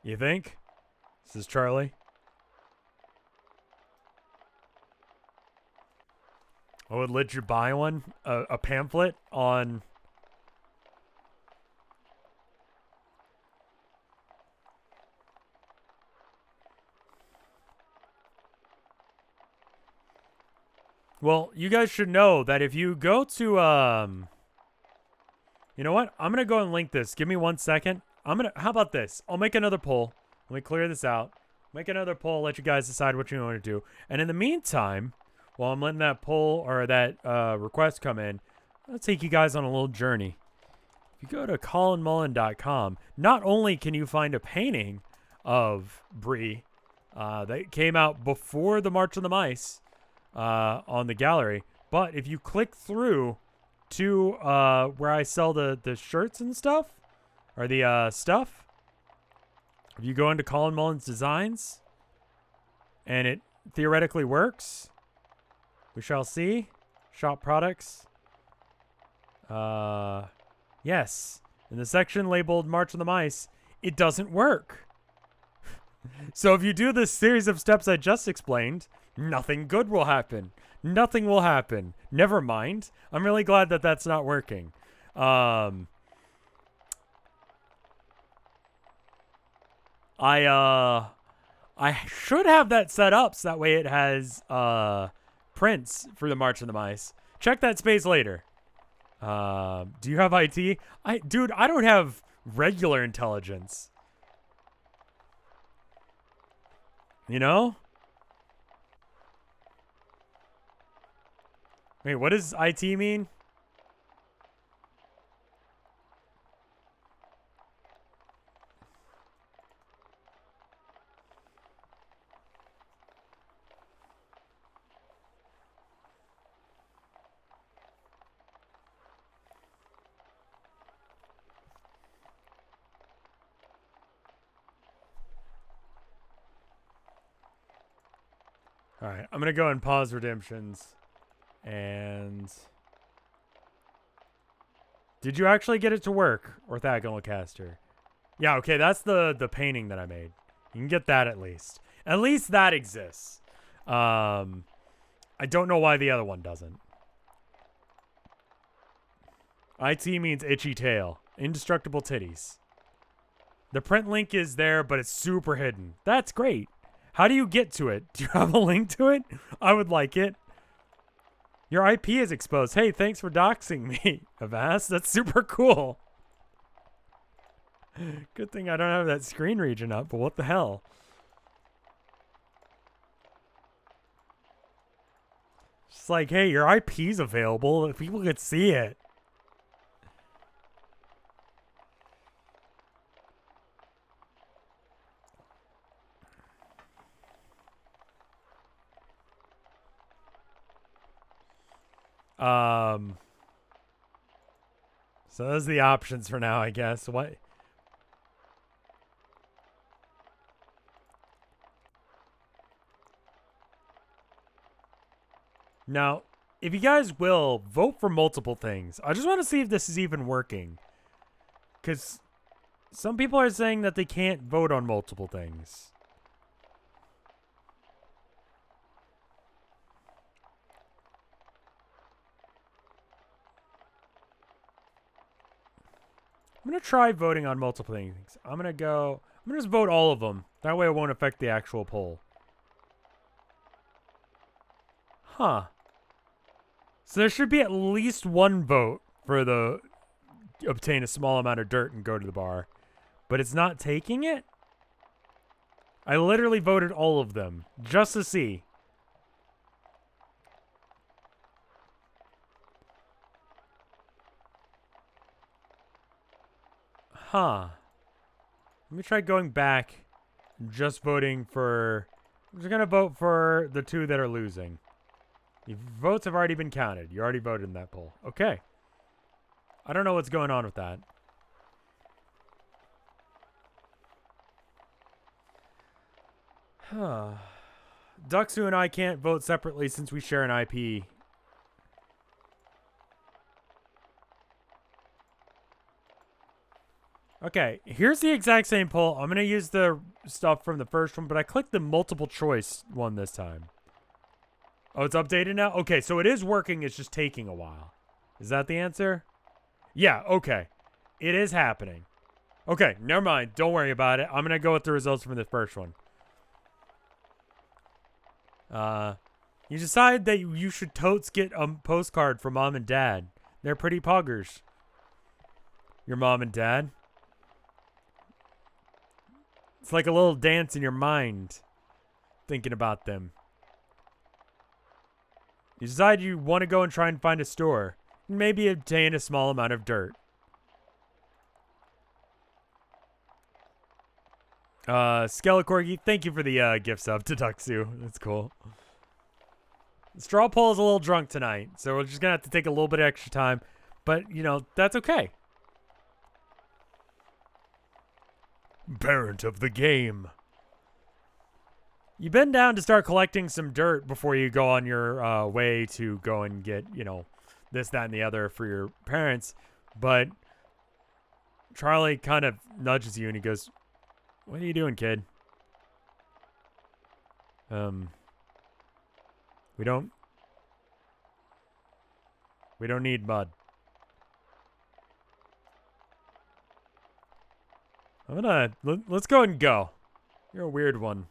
You think? This is Charlie. I would let you buy one, a pamphlet on. Well, you guys should know that if you go to, you know what? I'm going to go and link this. Give me 1 second. How about this? I'll make another poll. Let me clear this out. Make another poll. Let you guys decide what you want to do. And in the meantime, while I'm letting that poll or that request come in, I'll take you guys on a little journey. If you go to colinmullen.com, not only can you find a painting of Bree that came out before the March of the Mice on the gallery, but if you click through to where I sell the shirts and stuff, or the stuff, if you go into Colin Mullen's designs, and it theoretically works, we shall see. Shop products. Yes. In the section labeled March of the Mice, it doesn't work. So if you do this series of steps I just explained, nothing good will happen. Nothing will happen. Never mind. I'm really glad that that's not working. I should have that set up so that way it has prints for the March of the Mice. Check that space later. Do you have IT? Dude, I don't have regular intelligence. You know? Wait, what does IT mean? All right, I'm going to go and pause redemptions. And did you actually get it to work, Orthogonal Caster? Yeah, okay, that's the painting that I made. You can get that at least. At least that exists. I don't know why the other one doesn't. IT means itchy tail. Indestructible titties. The print link is there, but it's super hidden. That's great. How do you get to it? Do you have a link to it? I would like it. Your IP is exposed. Hey, thanks for doxing me, Avast. That's super cool. Good thing I don't have that screen region up, but what the hell? It's like, hey, your IP's available. If people could see it. So those are the options for now, I guess. What? Now, if you guys will, vote for multiple things. I just want to see if this is even working. Because some people are saying that they can't vote on multiple things. I'm going to try voting on multiple things. I'm going to just vote all of them. That way it won't affect the actual poll. Huh. So there should be at least one vote for the obtain a small amount of dirt and go to the bar. But it's not taking it? I literally voted all of them just to see. Huh. Let me try going back and just voting for... I'm just going to vote for the two that are losing. Your votes have already been counted. You already voted in that poll. Okay. I don't know what's going on with that. Huh. Duxu and I can't vote separately since we share an IP. Okay, here's the exact same poll. I'm going to use the stuff from the first one, but I clicked the multiple choice one this time. Oh, it's updated now? Okay, so it is working. It's just taking a while. Is that the answer? Yeah, okay. It is happening. Okay, never mind. Don't worry about it. I'm going to go with the results from the first one. You decide that you should totes get a postcard from mom and dad. They're pretty poggers. Your mom and dad. It's like a little dance in your mind, thinking about them. You decide you want to go and try and find a store, and maybe obtain a small amount of dirt. Skelecorgi, thank you for the gift sub to Duxu. That's cool. The straw poll is a little drunk tonight, so we're just gonna have to take a little bit of extra time, but you know, that's okay. Parent of the game. You bend down to start collecting some dirt before you go on your way to go and get, you know, this, that, and the other for your parents. But Charlie kind of nudges you and he goes, "What are you doing, kid? We don't need mud." Let's go and go. You're a weird one.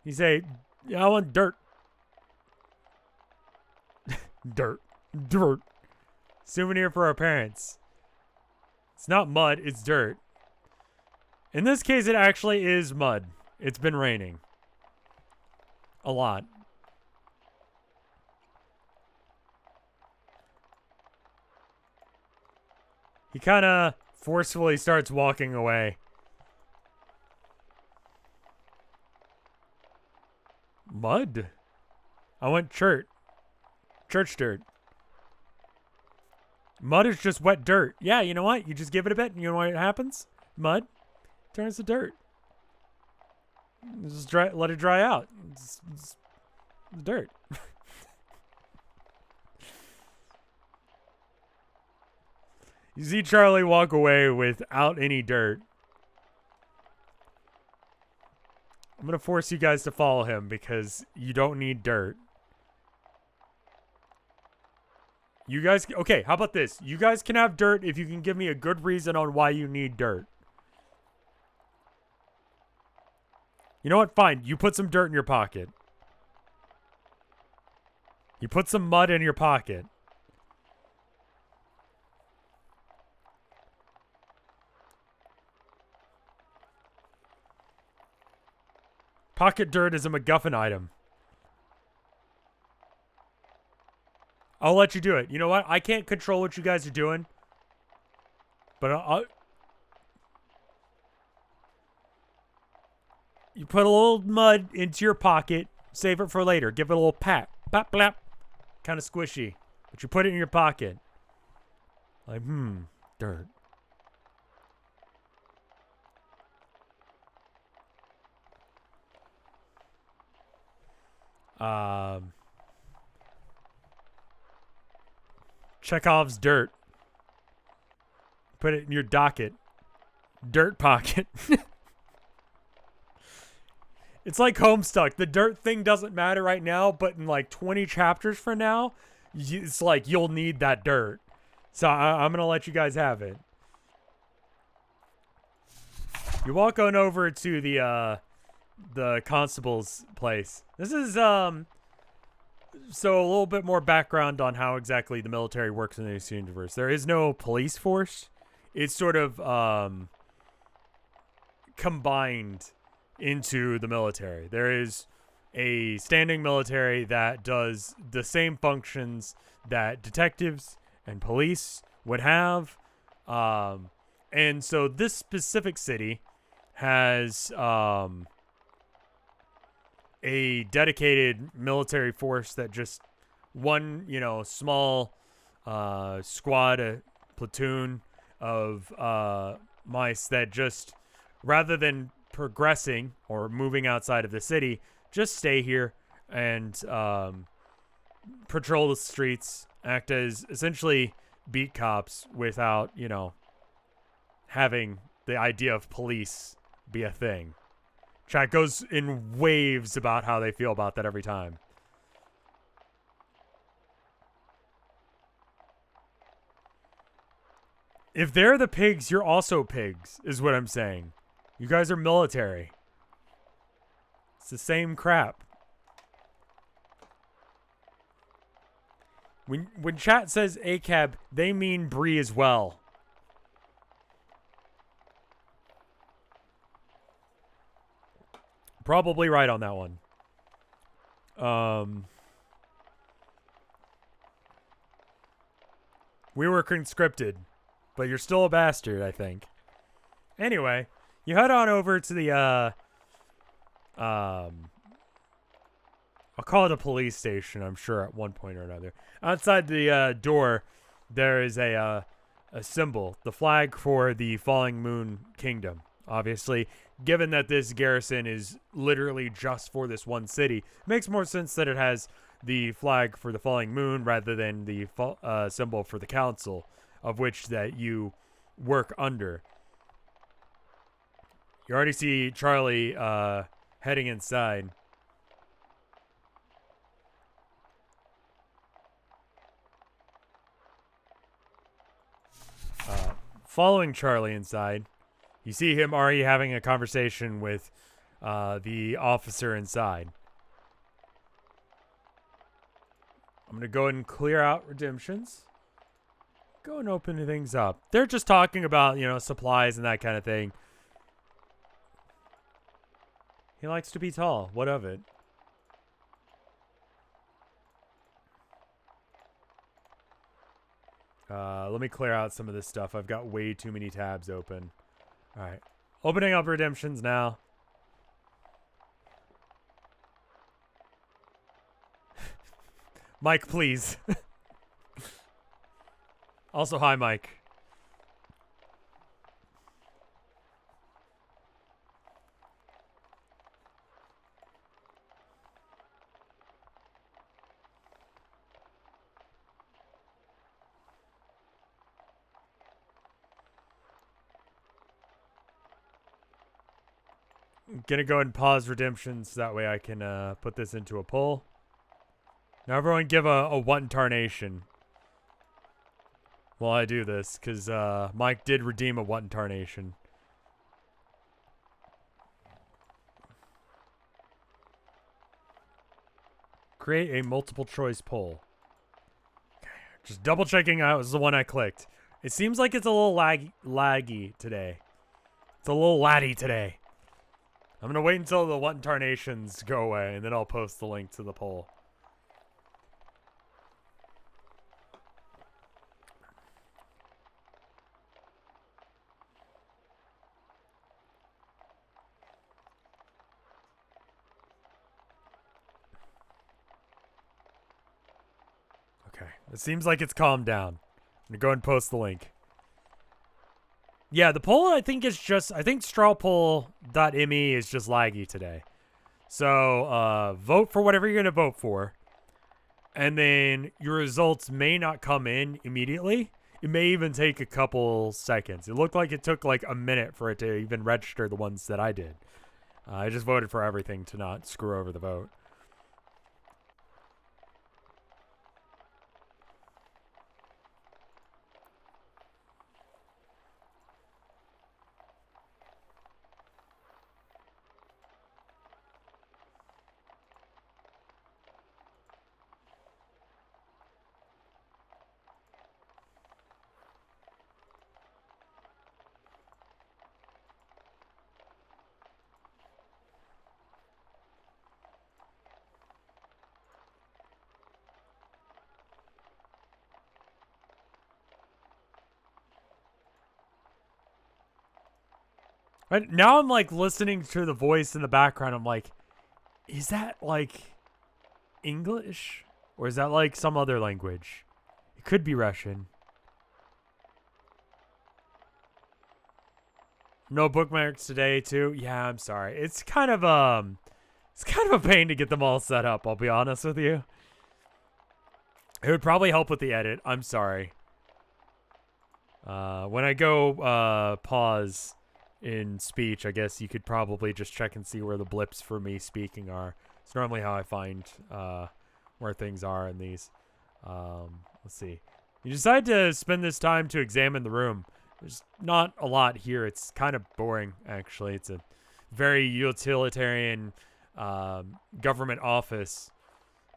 You say, "Yeah, I want dirt." Dirt. Souvenir for our parents. It's not mud, it's dirt. In this case, it actually is mud. It's been raining. A lot. He kind of forcefully starts walking away. Mud? I want church dirt. Mud is just wet dirt. Yeah, you know what? You just give it a bit and you know what happens? Mud turns to dirt. Just let it dry out. It's dirt. You see Charlie walk away without any dirt. I'm going to force you guys to follow him because you don't need dirt. You guys, okay, how about this? You guys can have dirt if you can give me a good reason on why you need dirt. You know what? Fine. You put some dirt in your pocket. You put some mud in your pocket. Pocket dirt is a MacGuffin item. I'll let you do it. You know what? I can't control what you guys are doing. But I'll... You put a little mud into your pocket. Save it for later. Give it a little pat. Pap, blap. Kind of squishy. But you put it in your pocket. Like, dirt. Chekhov's dirt. Put it in your docket. Dirt pocket. It's like Homestuck. The dirt thing doesn't matter right now, but in like 20 chapters from now, it's like you'll need that dirt. So I'm going to let you guys have it. You walk on over to the constable's place. This is so a little bit more background on how exactly the military works in this universe. There is no police force. It's sort of combined into the military. There is a standing military that does the same functions that detectives and police would have. And so this specific city has a dedicated military force that just one, small squad, a platoon of mice that just, rather than progressing or moving outside of the city, just stay here and patrol the streets, act as essentially beat cops without, having the idea of police be a thing. Chat goes in waves about how they feel about that every time. If they're the pigs, you're also pigs, is what I'm saying. You guys are military. It's the same crap. When chat says ACAB, they mean Bree as well. Probably right on that one. We were conscripted, but you're still a bastard, I think. Anyway, you head on over to the I'll call it a police station, I'm sure, at one point or another. Outside the door, there is a symbol, the flag for the Falling Moon Kingdom. Obviously, given that this garrison is literally just for this one city, it makes more sense that it has the flag for the Falling Moon rather than the symbol for the council, of which that you work under. You already see Charlie heading inside. Following Charlie inside, you see him already having a conversation with the officer inside. I'm going to go ahead and clear out redemptions. Go and open things up. They're just talking about, supplies and that kind of thing. He likes to be tall. What of it? Let me clear out some of this stuff. I've got way too many tabs open. All right. Opening up redemptions now. Mike, please. Also, hi, Mike. I'm gonna go ahead and pause redemptions. That way I can put this into a poll. Now everyone give a one tarnation while I do this, because Mike did redeem a one tarnation. Create a multiple choice poll. Okay, just double checking out was the one I clicked. It seems like it's a little laggy today. It's a little laddie today. I'm going to wait until the one tarnations go away, and then I'll post the link to the poll. Okay, it seems like it's calmed down. I'm going to go ahead and post the link. Yeah, the poll I think strawpoll.me is just laggy today. So vote for whatever you're going to vote for. And then your results may not come in immediately. It may even take a couple seconds. It looked like it took like a minute for it to even register the ones that I did. I just voted for everything to not screw over the vote. Right now I'm like listening to the voice in the background. I'm like, is that like English? Or is that like some other language? It could be Russian. No bookmarks today too. Yeah, I'm sorry. It's kind of a pain to get them all set up, I'll be honest with you. It would probably help with the edit. I'm sorry. When I go pause in speech, I guess you could probably just check and see where the blips for me speaking are. It's normally how I find where things are in these. Let's see. You decide to spend this time to examine the room. There's not a lot here. It's kind of boring, actually. It's a very utilitarian government office.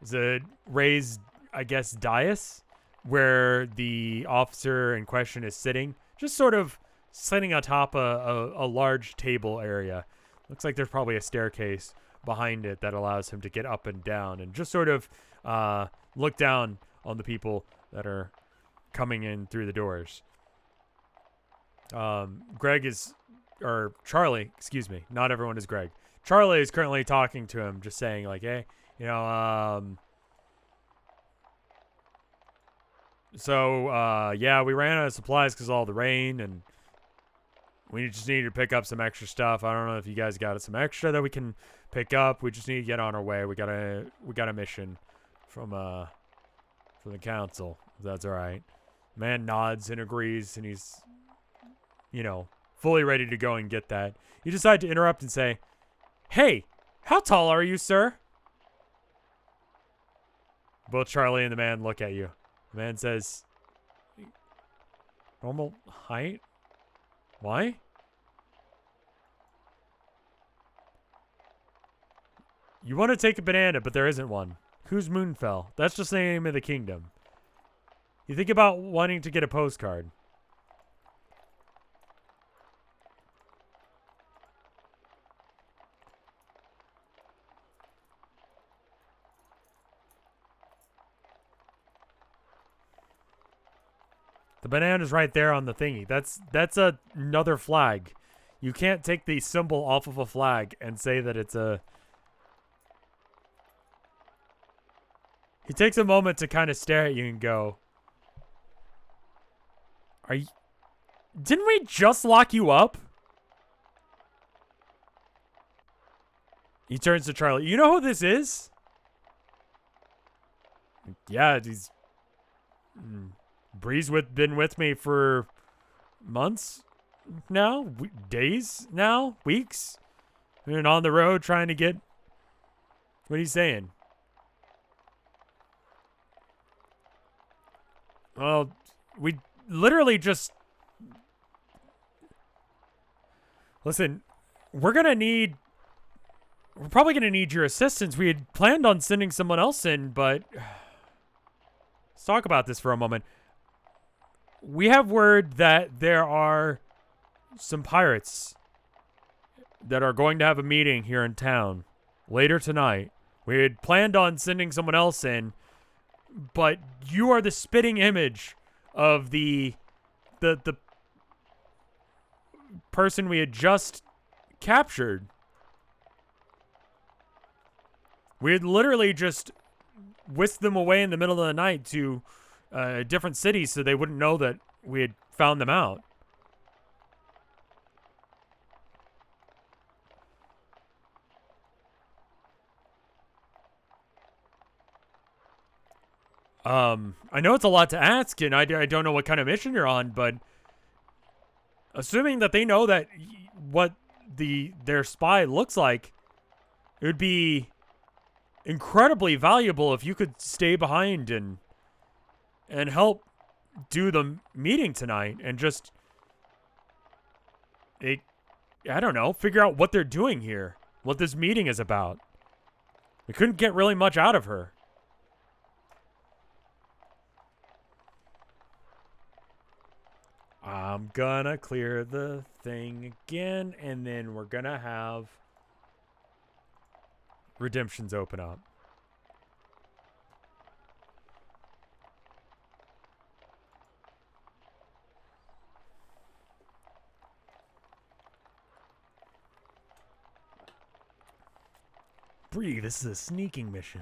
It's a raised, I guess, dais where the officer in question is sitting, just sort of sitting atop a large table area. Looks like there's probably a staircase behind it that allows him to get up and down and just sort of look down on the people that are coming in through the doors. Charlie, excuse me, not everyone is Greg. Charlie is currently talking to him, just saying like, hey, yeah, we ran out of supplies because of all the rain, and we just needed to pick up some extra stuff. I don't know if you guys got some extra that we can pick up. We just need to get on our way. We got a mission from the council, if that's all right. Man nods and agrees, and he's, fully ready to go and get that. You decide to interrupt and say, hey, how tall are you, sir? Both Charlie and the man look at you. The man says, normal height? Why? You want to take a banana, but there isn't one. Who's Moonfell? That's just the name of the kingdom. You think about wanting to get a postcard. The banana's right there on the thingy. That's another flag. You can't take the symbol off of a flag and say that it's a... He takes a moment to kind of stare at you and go, are you... Didn't we just lock you up? He turns to Charlie. You know who this is? Yeah, he's... Bree's been with me for months now, days now, weeks. Been on the road trying to get... What are you saying? Well, we literally just... Listen, we're probably gonna need your assistance. We had planned on sending someone else in, but... Let's talk about this for a moment. We have word that there are some pirates that are going to have a meeting here in town later tonight. We had planned on sending someone else in, but you are the spitting image of the person we had just captured. We had literally just whisked them away in the middle of the night to different cities so they wouldn't know that we had found them out. I know it's a lot to ask, and I don't know what kind of mission you're on, but assuming that they know that what their spy looks like, it would be incredibly valuable if you could stay behind and help do the meeting tonight and just, I don't know, figure out what they're doing here, what this meeting is about. We couldn't get really much out of her. I'm gonna clear the thing again, and then we're gonna have redemptions open up. Bree, this is a sneaking mission.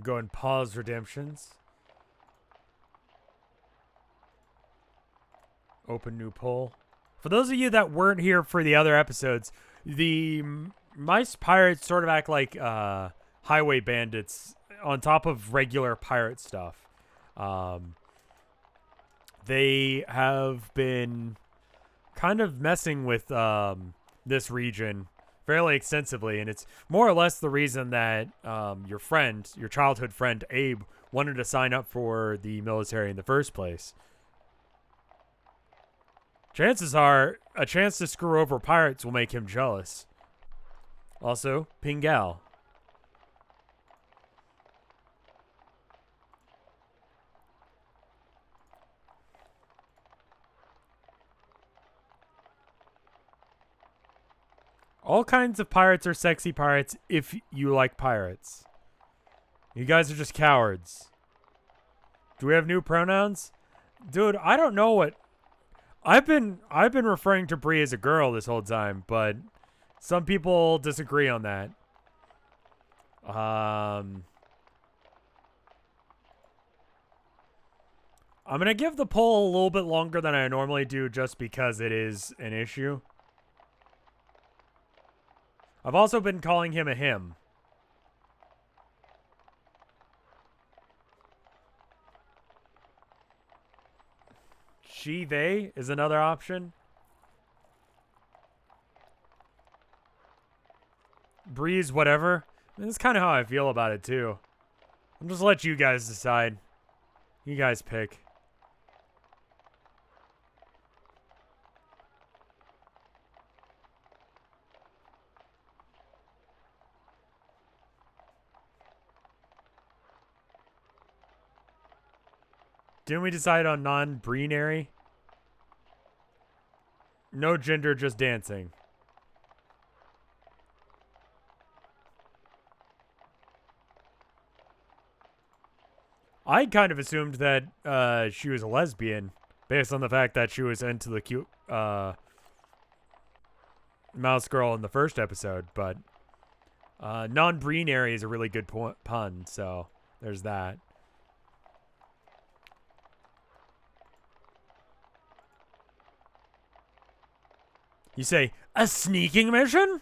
Go and pause redemptions. Open new poll. For those of you that weren't here for the other episodes, the mice pirates sort of act like highway bandits on top of regular pirate stuff. They have been kind of messing with this region fairly extensively, and it's more or less the reason that your childhood friend Abe, wanted to sign up for the military in the first place. Chances are, a chance to screw over pirates will make him jealous. Also, Pingal. All kinds of pirates are sexy pirates if you like pirates. You guys are just cowards. Do we have new pronouns? Dude, I don't know what... I've been referring to Bree as a girl this whole time, but some people disagree on that. I'm going to give the poll a little bit longer than I normally do just because it is an issue. I've also been calling him a him. She, they is another option. Breeze, whatever. I mean, that's kind of how I feel about it, too. I'm just let you guys decide. You guys pick. Didn't we decide on non-binary? No gender, just dancing. I kind of assumed that she was a lesbian based on the fact that she was into the cute mouse girl in the first episode, but non-binary is a really good pun, so there's that. You say, a sneaking mission?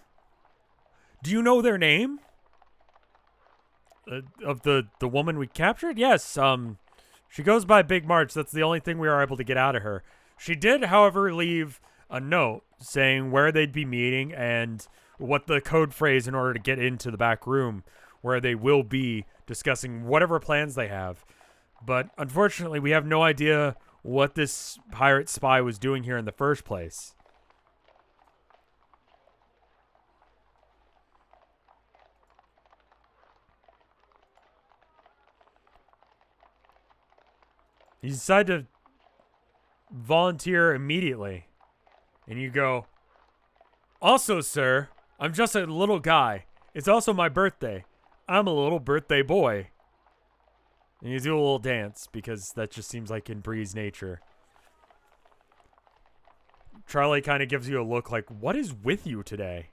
Do you know their name? Of the woman we captured? Yes, she goes by Big March. That's the only thing we were able to get out of her. She did, however, leave a note saying where they'd be meeting and what the code phrase in order to get into the back room where they will be discussing whatever plans they have. But unfortunately, we have no idea what this pirate spy was doing here in the first place. You decide to volunteer immediately. And you go, also, sir, I'm just a little guy. It's also my birthday. I'm a little birthday boy. And you do a little dance because that just seems like in Bree's nature. Charlie kind of gives you a look like, what is with you today?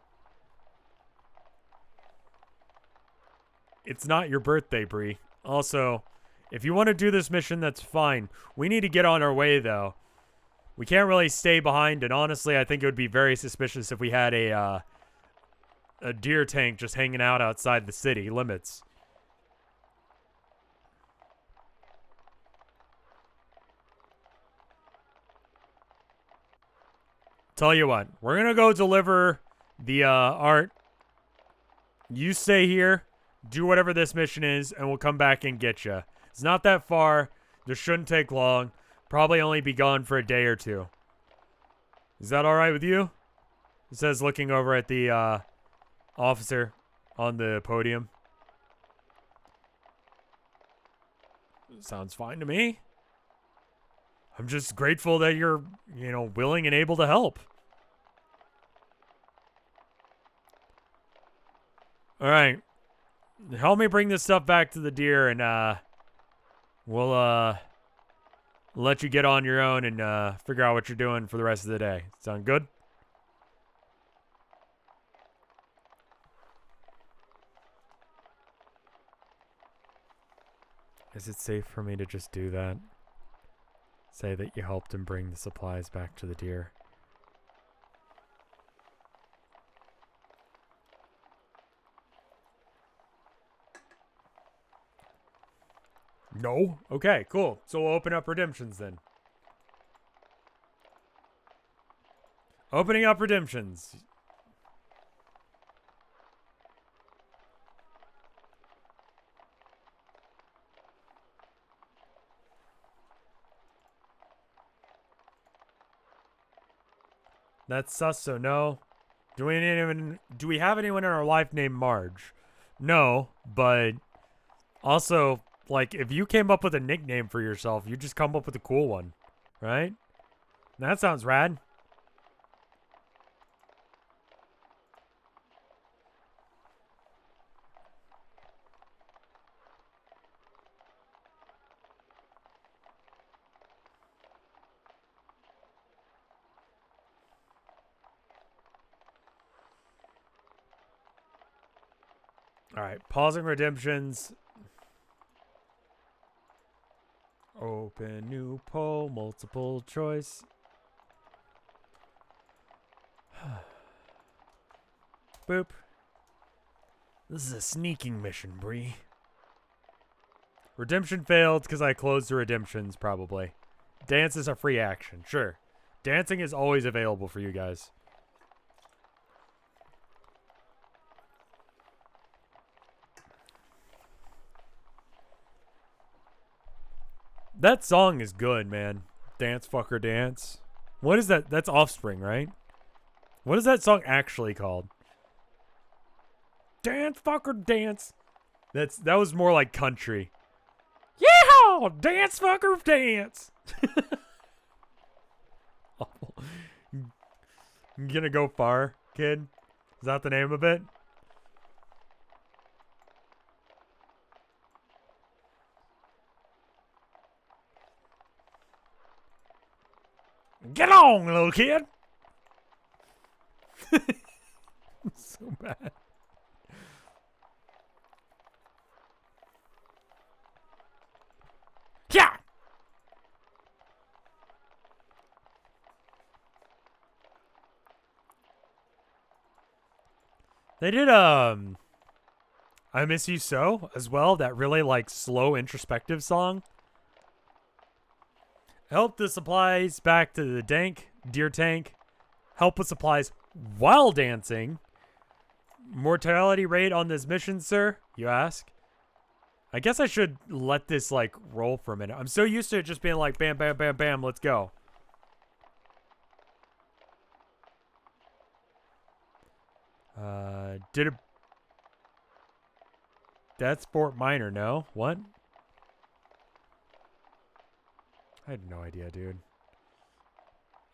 It's not your birthday, Bree. Also, if you want to do this mission, that's fine. We need to get on our way, though. We can't really stay behind, and honestly, I think it would be very suspicious if we had a deer tank just hanging out outside the city limits. Tell you what, we're going to go deliver the art. You stay here, do whatever this mission is, and we'll come back and get you. It's not that far. This shouldn't take long. Probably only be gone for a day or two. Is that all right with you? It says looking over at the officer on the podium. Sounds fine to me. I'm just grateful that you're, willing and able to help. All right. Help me bring this stuff back to the deer, and we'll let you get on your own and figure out what you're doing for the rest of the day. Sound good? Is it safe for me to just do that? Say that you helped him bring the supplies back to the deer. No? Okay, cool. So we'll open up redemptions then. Opening up redemptions. That's sus, so no. Do we have anyone in our life named Marge? No, but also, like, if you came up with a nickname for yourself, you just come up with a cool one, right? That sounds rad. All right, pausing redemptions. Open new poll, multiple choice. Boop. This is a sneaking mission, Bree. Redemption failed because I closed the redemptions, probably. Dance is a free action, sure. Dancing is always available for you guys. That song is good, man. Dance fucker dance. What is that? That's Offspring, right? What is that song actually called? Dance fucker dance. That was more like country. Yeah, dance fucker dance. You gonna go far, kid? Is that the name of it? Get on, little kid. So bad. Yeah. They did I Miss You So as well, that really like slow introspective song. Help the supplies back to the deer tank. Help with supplies while dancing. Mortality rate on this mission, sir? You ask? I guess I should let this like roll for a minute. I'm so used to it just being like bam, bam, bam, bam, let's go. Did it... That's Fort Minor, no? What? I had no idea, dude.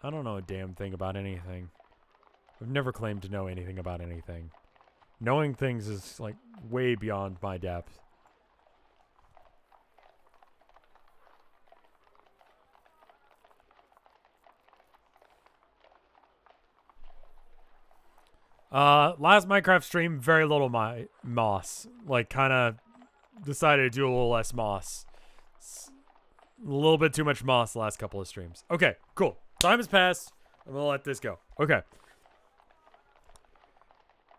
I don't know a damn thing about anything. I've never claimed to know anything about anything. Knowing things is, like, way beyond my depth. Last Minecraft stream, very little moss. Like, kind of decided to do a little less moss. A little bit too much moss the last couple of streams. Okay, cool. Time has passed. I'm gonna let this go. Okay.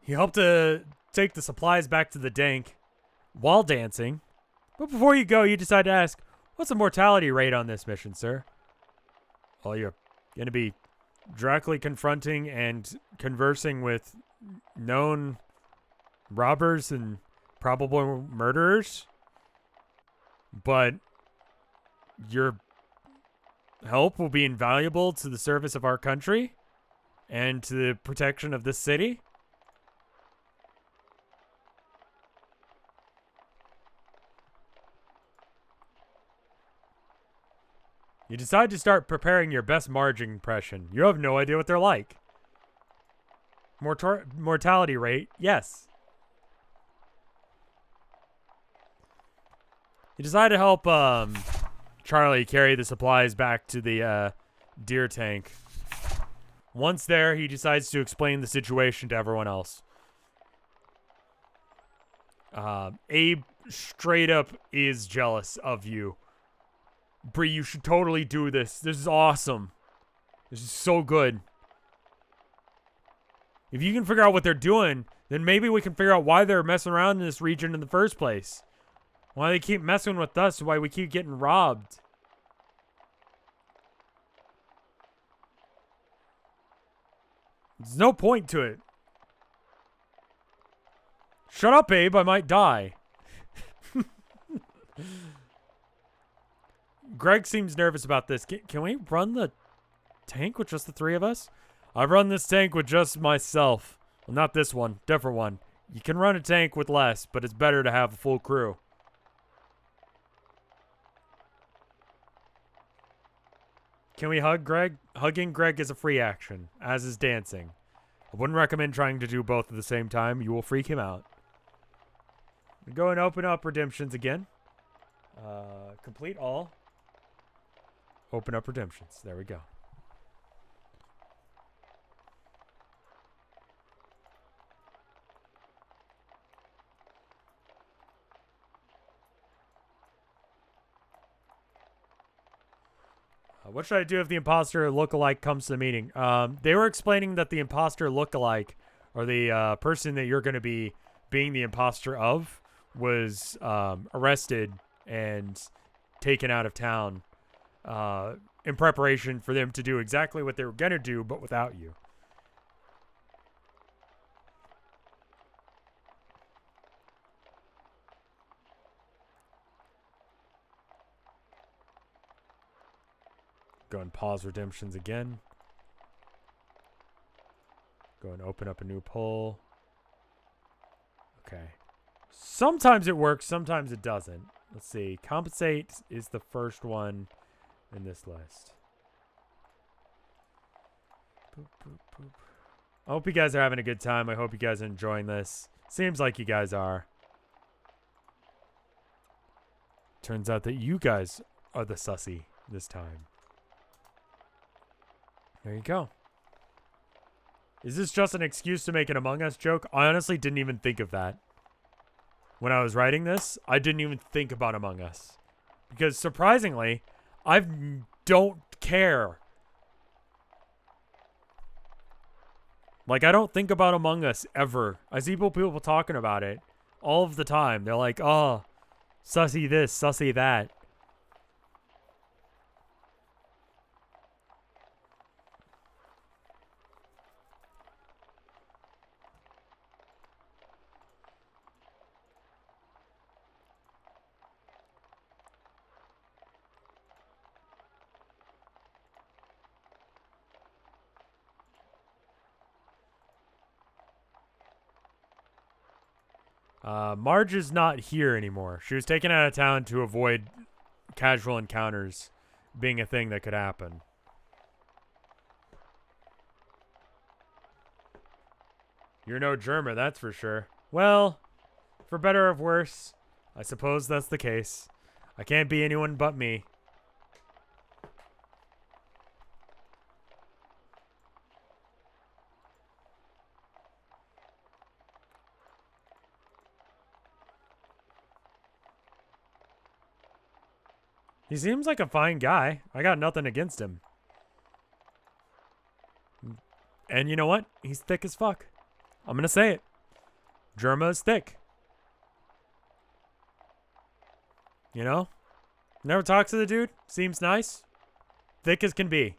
He helped to take the supplies back to the dank while dancing. But before you go, you decide to ask, what's the mortality rate on this mission, sir? Well, you're gonna be directly confronting and conversing with known robbers and probable murderers. But your help will be invaluable to the service of our country and to the protection of this city. You decide to start preparing your best Margin impression. You have no idea what they're like. Mortality rate, yes. You decide to help Charlie carry the supplies back to the deer tank. Once there, he decides to explain the situation to everyone else. Abe straight up is jealous of you. Bree, you should totally do this. This is awesome. This is so good. If you can figure out what they're doing, then maybe we can figure out why they're messing around in this region in the first place. Why they keep messing with us, why we keep getting robbed. There's no point to it. Shut up, Abe, I might die. Greg seems nervous about this. Can we run the tank with just the three of us? I've run this tank with just myself. Well, not this one. Different one. You can run a tank with less, but it's better to have a full crew. Can we hug Greg? Hugging Greg is a free action, as is dancing. I wouldn't recommend trying to do both at the same time. You will freak him out. Go and open up redemptions again. Complete all. Open up redemptions. There we go. What should I do if the imposter lookalike comes to the meeting? They were explaining that the imposter lookalike, or the person that you're going to be being the imposter of, was arrested and taken out of town in preparation for them to do exactly what they were going to do, but without you. Go and pause redemptions again. Go and open up a new poll. Okay. Sometimes it works, sometimes it doesn't. Let's see. Compensate is the first one in this list. Boop, boop, boop. I hope you guys are having a good time. I hope you guys are enjoying this. Seems like you guys are. Turns out that you guys are the sussy this time. There you go. Is this just an excuse to make an Among Us joke? I honestly didn't even think of that. When I was writing this, I didn't even think about Among Us. Because surprisingly, I don't care. Like, I don't think about Among Us ever. I see people talking about it all of the time. They're like, oh, sussy this, sussy that. Marge is not here anymore. She was taken out of town to avoid casual encounters being a thing that could happen. You're no germer, that's for sure. Well, for better or worse, I suppose that's the case. I can't be anyone but me. He seems like a fine guy. I got nothing against him. And you know what? He's thick as fuck. I'm gonna say it. Germa is thick. You know? Never talked to the dude. Seems nice. Thick as can be.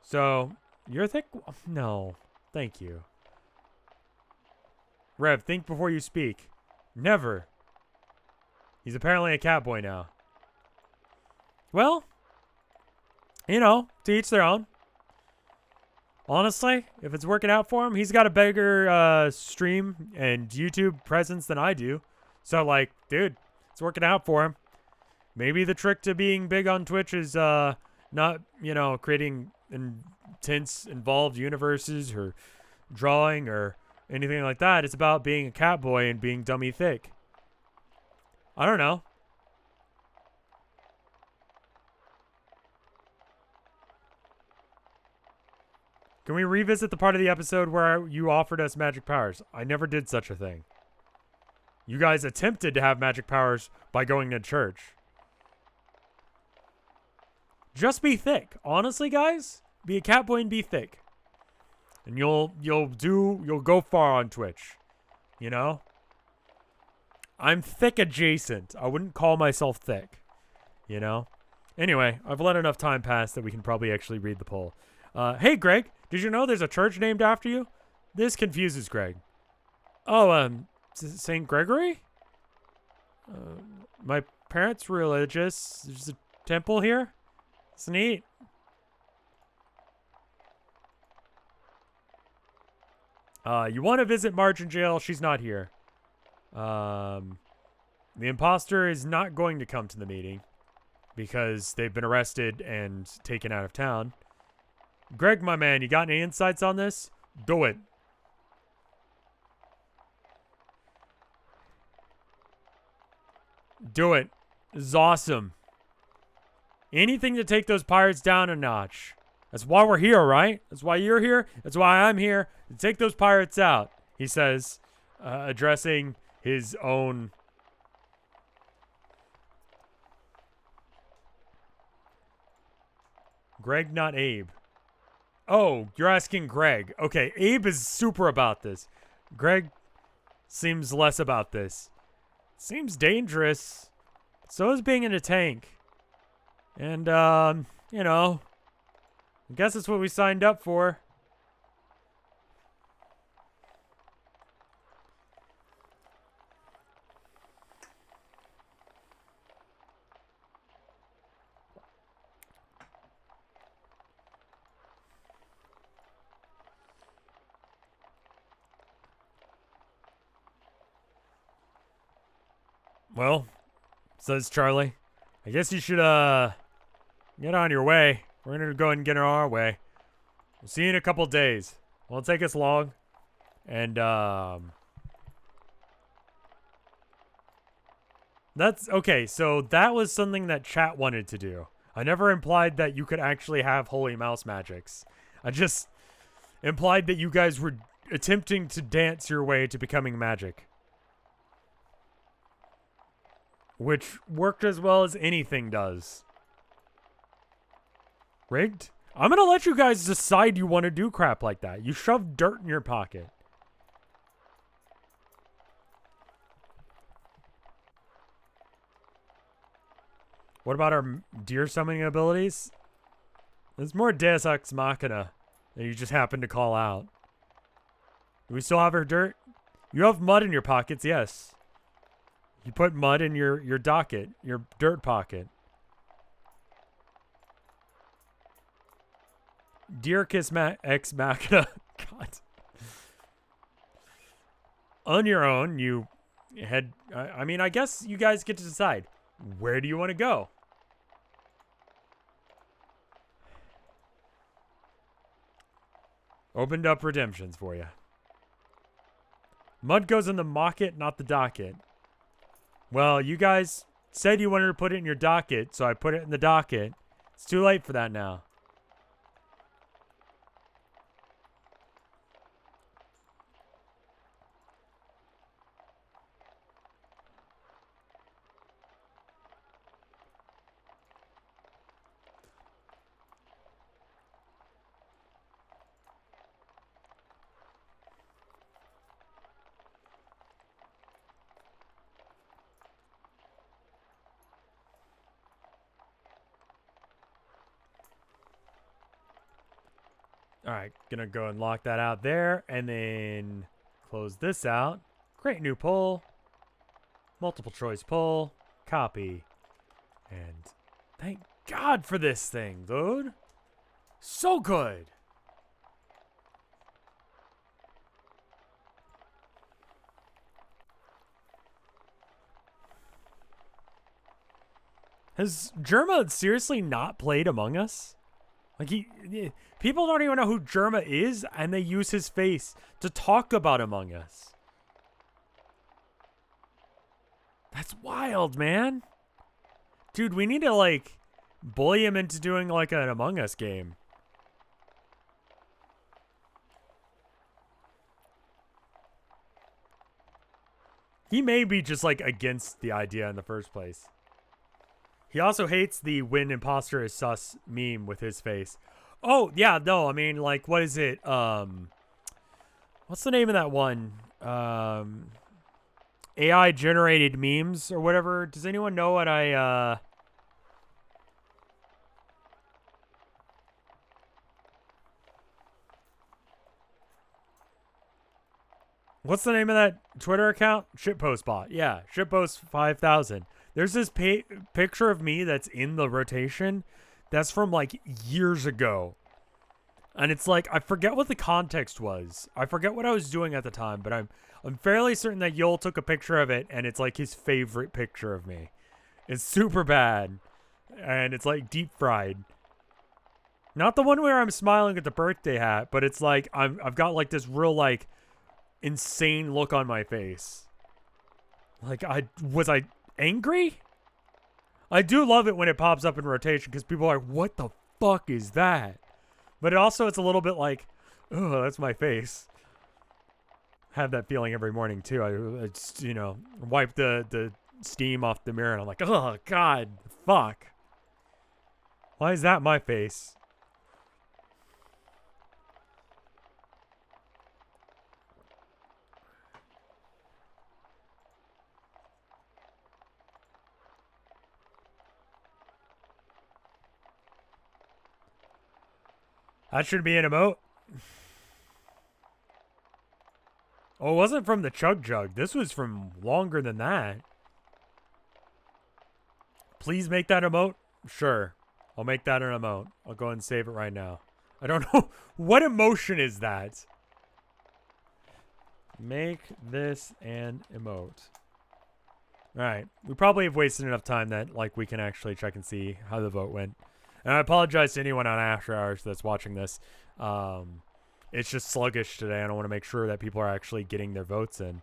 So, you're thick? No. Thank you. Rev, think before you speak. Never. He's apparently a catboy now. Well, you know, to each their own. Honestly, if it's working out for him, he's got a bigger stream and YouTube presence than I do. So, like, dude, it's working out for him. Maybe the trick to being big on Twitch is not, you know, creating intense, involved universes or drawing or anything like that. It's about being a cat boy and being dummy thick. I don't know. Can we revisit the part of the episode where you offered us magic powers? I never did such a thing. You guys attempted to have magic powers by going to church. Just be thick. Honestly, guys, be a cat boy and be thick. And you'll go far on Twitch. You know? I'm thick adjacent. I wouldn't call myself thick. You know? Anyway, I've let enough time pass that we can probably actually read the poll. Hey, Greg, did you know there's a church named after you? This confuses Greg. Oh, St. Gregory? My parents were religious. There's a temple here. It's neat. You want to visit Marge in jail? She's not here. The imposter is not going to come to the meeting because they've been arrested and taken out of town. Greg, my man, you got any insights on this? Do it. Do it. This is awesome. Anything to take those pirates down a notch. That's why we're here, right? That's why you're here. That's why I'm here. To take those pirates out, he says, addressing his own... Greg, not Abe. Oh, you're asking Greg. Okay, Abe is super about this. Greg seems less about this. Seems dangerous. So is being in a tank. And, you know, I guess that's what we signed up for. Well, says Charlie, I guess you should, get on your way. We're gonna go and get on our way. We'll see you in a couple days. Won't take us long. And, that's, okay, so that was something that chat wanted to do. I never implied that you could actually have holy mouse magics. I just implied that you guys were attempting to dance your way to becoming magic. Which worked as well as anything does. Rigged? I'm gonna let you guys decide you want to do crap like that. You shove dirt in your pocket. What about our deer summoning abilities? It's more Deus Ex Machina that you just happen to call out. Do we still have our dirt? You have mud in your pockets, yes. You put mud in your docket, your dirt pocket. Deer Kiss Ex Machina. God. On your own, you head... I mean, I guess you guys get to decide. Where do you want to go? Opened up redemptions for you. Mud goes in the mocket, not the docket. Well, you guys said you wanted to put it in your docket, so I put it in the docket. It's too late for that now. Alright, gonna go and lock that out there, and then close this out. Create new poll. Multiple choice poll. Copy. And thank God for this thing, dude. So good. Has Germa seriously not played Among Us? Like, people don't even know who Germa is, and they use his face to talk about Among Us. That's wild, man. Dude, we need to, like, bully him into doing, like, an Among Us game. He may be just, like, against the idea in the first place. He also hates the "when imposter is sus" meme with his face. Oh, yeah, no, I mean, like, what is it? What's the name of that one? AI generated memes or whatever. Does anyone know what what's the name of that Twitter account? Shitpostbot. Yeah, Shitpost5000. There's this picture of me that's in the rotation that's from, like, years ago. And it's like, I forget what the context was. I forget what I was doing at the time, but I'm fairly certain that Yoel took a picture of it, and it's, like, his favorite picture of me. It's super bad. And it's, like, deep fried. Not the one where I'm smiling at the birthday hat, but it's like, I've got, like, this real, like, insane look on my face. Like, was I angry? I do love it when it pops up in rotation because people are like, what the fuck is that? But it's a little bit like, oh, that's my face. I have that feeling every morning too. I just, you know, wipe the steam off the mirror and I'm like, oh God, fuck. Why is that my face? That should be an emote. Oh, it wasn't from the Chug Jug. This was from longer than that. Please make that emote. Sure. I'll make that an emote. I'll go and save it right now. I don't know. What emotion is that? Make this an emote. Alright. We probably have wasted enough time that, like, we can actually check and see how the vote went. And I apologize to anyone on After Hours that's watching this. It's just sluggish today. I don't want to make sure that people are actually getting their votes in.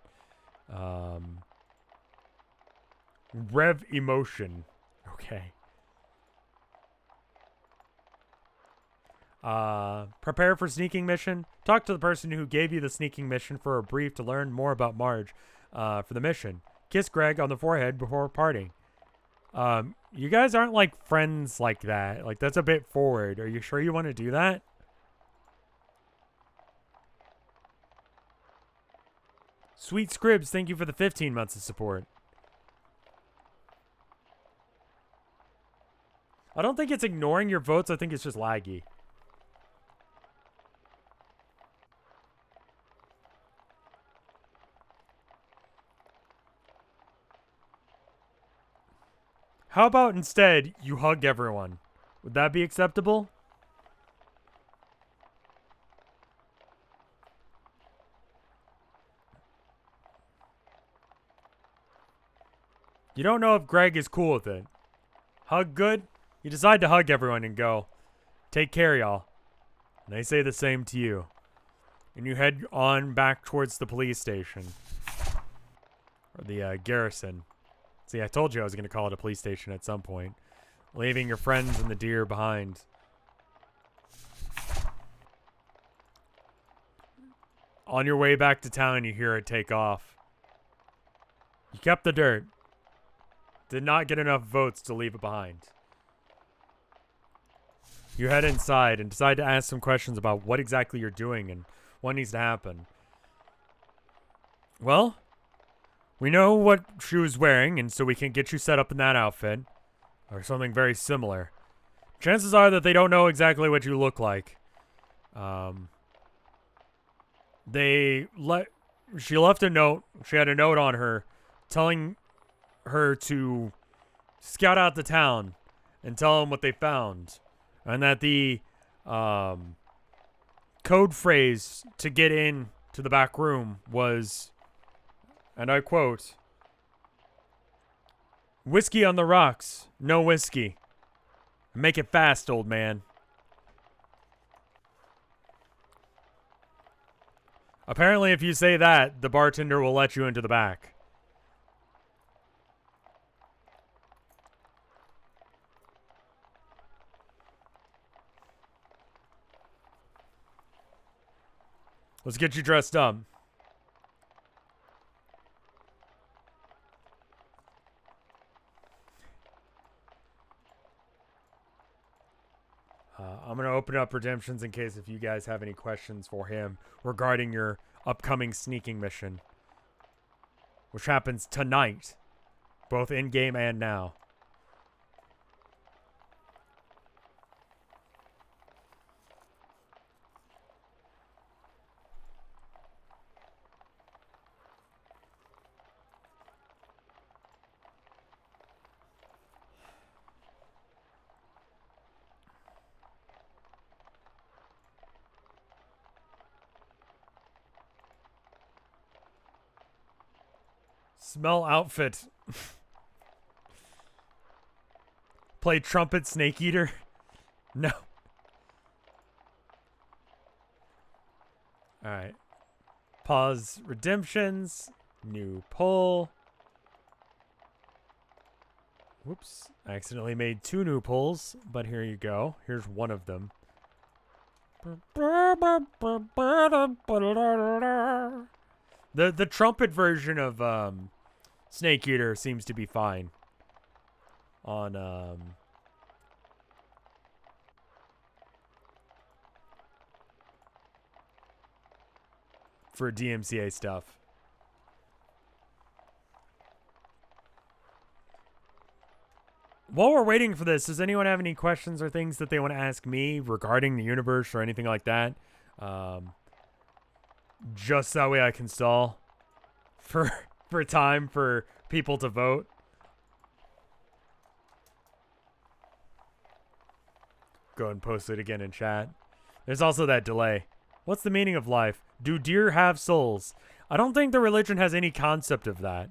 Rev Emotion. Okay. Prepare for sneaking mission. Talk to the person who gave you the sneaking mission for a brief to learn more about Marge for the mission. Kiss Greg on the forehead before parting. You guys aren't, like, friends like that. Like, that's a bit forward. Are you sure you want to do that? Sweet Scribs, thank you for the 15 months of support. I don't think it's ignoring your votes. I think it's just laggy. How about instead you hug everyone? Would that be acceptable? You don't know if Greg is cool with it. Hug good? You decide to hug everyone and go, take care, y'all. And they say the same to you. And you head on back towards the police station. Or the garrison. See, I told you I was going to call it a police station at some point. Leaving your friends and the deer behind. On your way back to town, you hear it take off. You kept the dirt. Did not get enough votes to leave it behind. You head inside and decide to ask some questions about what exactly you're doing and what needs to happen. Well, we know what she was wearing, and so we can get you set up in that outfit. Or something very similar. Chances are that they don't know exactly what you look like. She left a note. She had a note on her telling her to scout out the town and tell them what they found. And that the code phrase to get in to the back room was, and I quote, Whiskey on the rocks. No whiskey. Make it fast, old man. Apparently, if you say that, the bartender will let you into the back. Let's get you dressed up. I'm going to open up redemptions in case if you guys have any questions for him regarding your upcoming sneaking mission, which happens tonight, both in-game and now. Smell outfit. Play trumpet snake eater. No. Alright. Pause redemptions. New poll. Whoops. I accidentally made 2 new polls, but here you go. Here's one of them. The trumpet version of Snake Eater seems to be fine on for DMCA stuff. While we're waiting for this, does anyone have any questions or things that they want to ask me regarding the universe or anything like that? Just that way I can stall for time for people to vote. Go ahead and post it again in chat. There's also that delay. What's the meaning of life? Do deer have souls? I don't think the religion has any concept of that.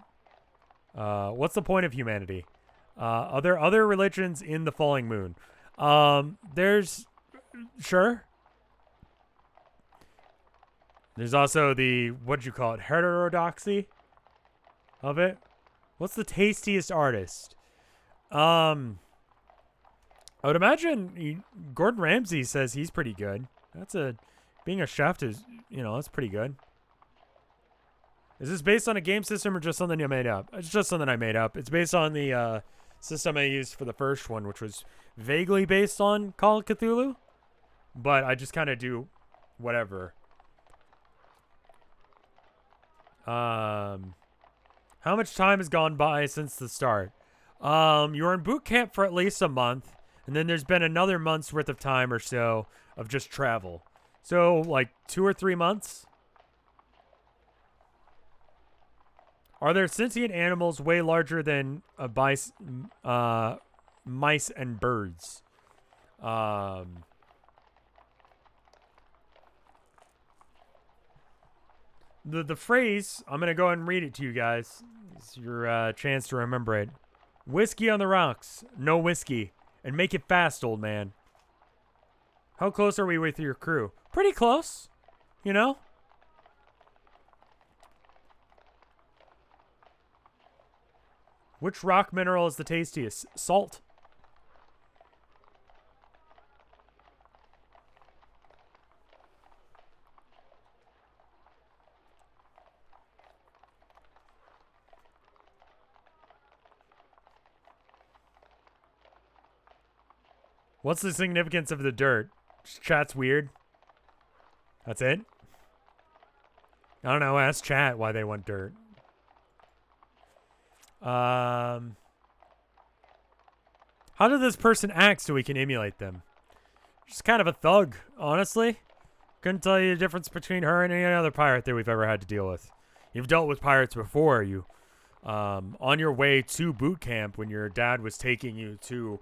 What's the point of humanity? Are there other religions in the falling moon? There's... Sure. There's also the, what'd you call it, heterodoxy of it. What's the tastiest artist? I would imagine Gordon Ramsay says he's pretty good. Being a chef is, that's pretty good. Is this based on a game system or just something you made up? It's just something I made up. It's based on the system I used for the first one, which was vaguely based on Call of Cthulhu. But I just kind of do whatever. How much time has gone by since the start? You were in boot camp for at least a month, and then there's been another month's worth of time or so of just travel. So, like 2 or 3 months? Are there sentient animals way larger than mice and birds? The phrase, I'm going to go ahead and read it to you guys. It's your chance to remember it. Whiskey on the rocks. No whiskey. And make it fast, old man. How close are we with your crew? Pretty close. You know? Which rock mineral is the tastiest? Salt. What's the significance of the dirt? Just chat's weird. That's it? I don't know. Ask chat why they want dirt. How did this person act so we can emulate them? Just kind of a thug, honestly. Couldn't tell you the difference between her and any other pirate that we've ever had to deal with. You've dealt with pirates before. You, on your way to boot camp when your dad was taking you to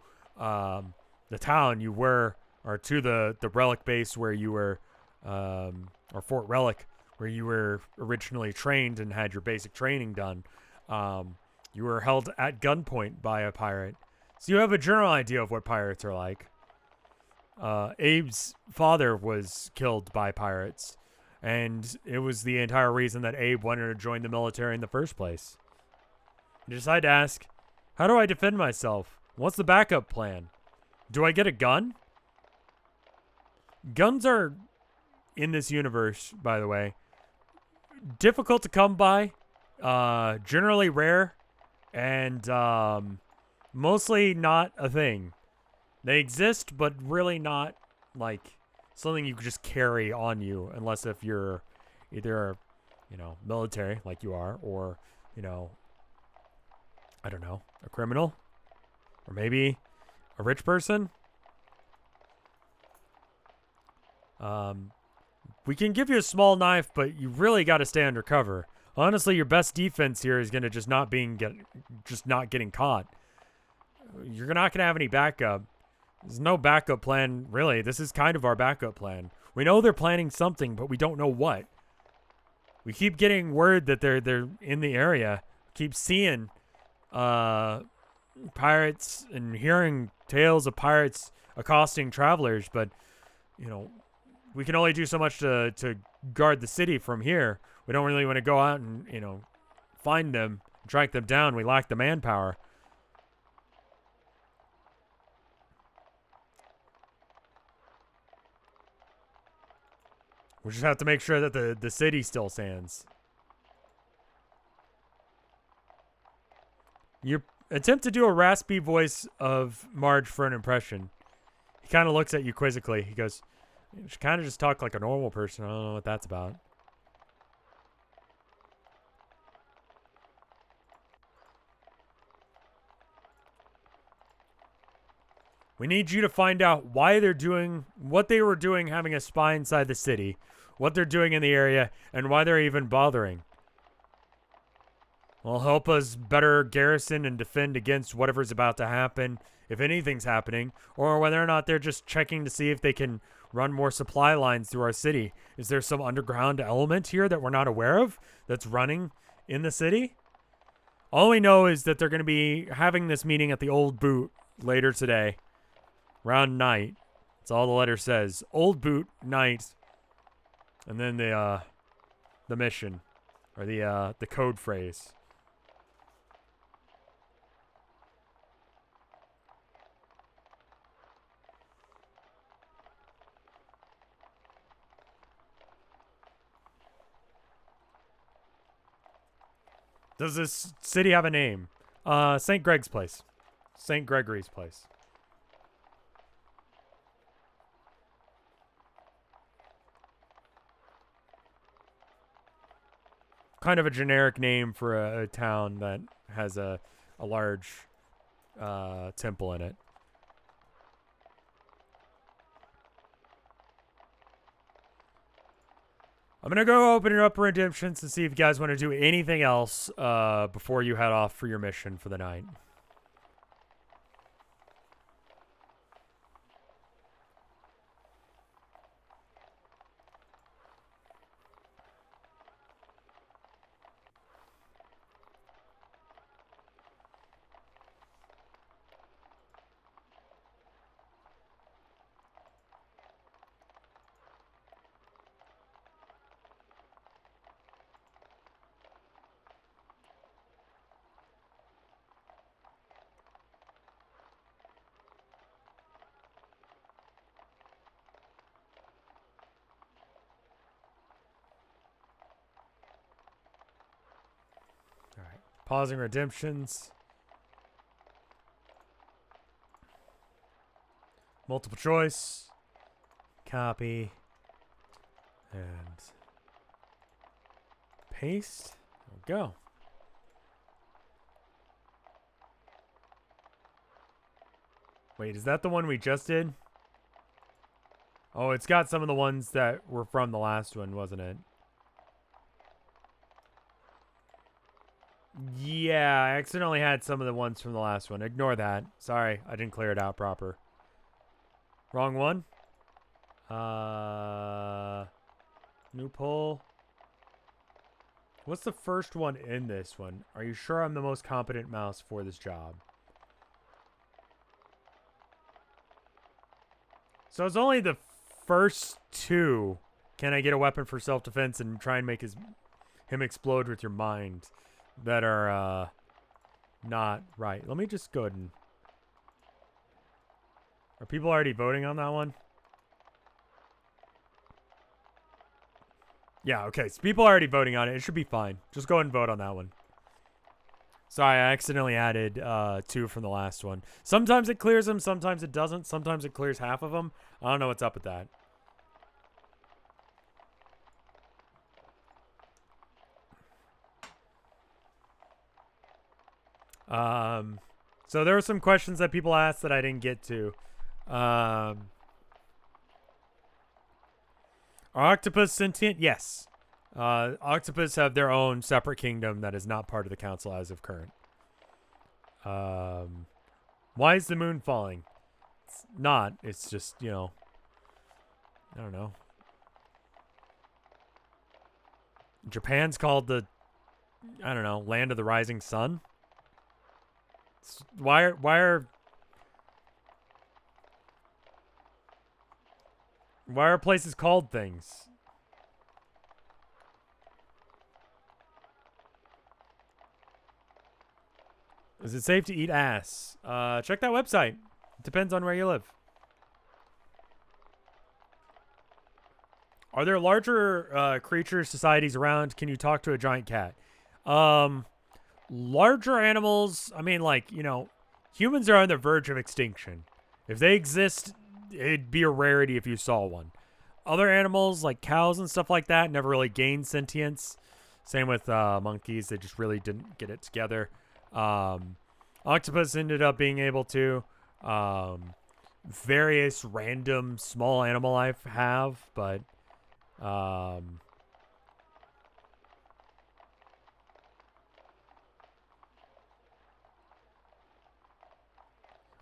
the town you were, or to the relic base where you were, or Fort Relic, where you were originally trained and had your basic training done. You were held at gunpoint by a pirate. So you have a general idea of what pirates are like. Abe's father was killed by pirates, and it was the entire reason that Abe wanted to join the military in the first place. You decide to ask, how do I defend myself? What's the backup plan? Do I get a gun? Guns are, in this universe, by the way, difficult to come by, generally rare, and mostly not a thing. They exist, but really not like something you could just carry on you, unless if you're either, military like you are, or, I don't know, a criminal, or maybe a rich person. We can give you a small knife, but you really got to stay undercover. Honestly, your best defense here is gonna just not getting caught. You're not gonna have any backup. There's no backup plan, really. This is kind of our backup plan. We know they're planning something, but we don't know what. We keep getting word that they're in the area. Keep seeing pirates and hearing tales of pirates accosting travelers, but we can only do so much to guard the city from here. We don't really want to go out and find them, track them down. We lack the manpower. We just have to make sure that the city still stands. You attempt to do a raspy voice of Marge for an impression. He kind of looks at you quizzically. He goes, you should kind of just talk like a normal person. I don't know what that's about. We need you to find out why they're doing what they were doing having a spy inside the city, what they're doing in the area, and why they're even bothering. Will help us better garrison and defend against whatever's about to happen, if anything's happening, or whether or not they're just checking to see if they can run more supply lines through our city. Is there some underground element here that we're not aware of that's running in the city? All we know is that they're going to be having this meeting at the Old Boot later today, around night. That's all the letter says. Old Boot, night. And then the mission, or the code phrase. Does this city have a name? St. Greg's Place. St. Gregory's Place. Kind of a generic name for a town that has a large temple in it. I'm going to go open it up for redemptions and see if you guys want to do anything else before you head off for your mission for the night. Pausing redemptions. Multiple choice. Copy. And paste. There we go. Wait, is that the one we just did? Oh, it's got some of the ones that were from the last one, wasn't it? Yeah, I accidentally had some of the ones from the last one. Ignore that. Sorry, I didn't clear it out proper. Wrong one. New poll. What's the first one in this one? Are you sure I'm the most competent mouse for this job? So it's only the first two. Can I get a weapon for self-defense and try and make him explode with your mind that are not right? Let me just go ahead and... Are people already voting on that one? Yeah, okay. So people are already voting on it. It should be fine. Just go ahead and vote on that one. Sorry, I accidentally added 2 from the last one. Sometimes it clears them, sometimes it doesn't. Sometimes it clears half of them. I don't know what's up with that. So there were some questions that people asked that I didn't get to. Are octopus sentient? Yes. Octopus have their own separate kingdom that is not part of the council as of current. Why is the moon falling? It's not. It's just, you know, I don't know. Japan's called the, I don't know, land of the rising sun. Why are places called things? Is it safe to eat ass? Check that website. It depends on where you live. Are there larger creature societies around? Can you talk to a giant cat? Larger animals, I mean, like, you know, humans are on the verge of extinction. If they exist, it'd be a rarity if you saw one. Other animals, like cows and stuff like that, never really gained sentience. Same with monkeys. They just really didn't get it together. Octopus ended up being able to. Various random small animal life have, but...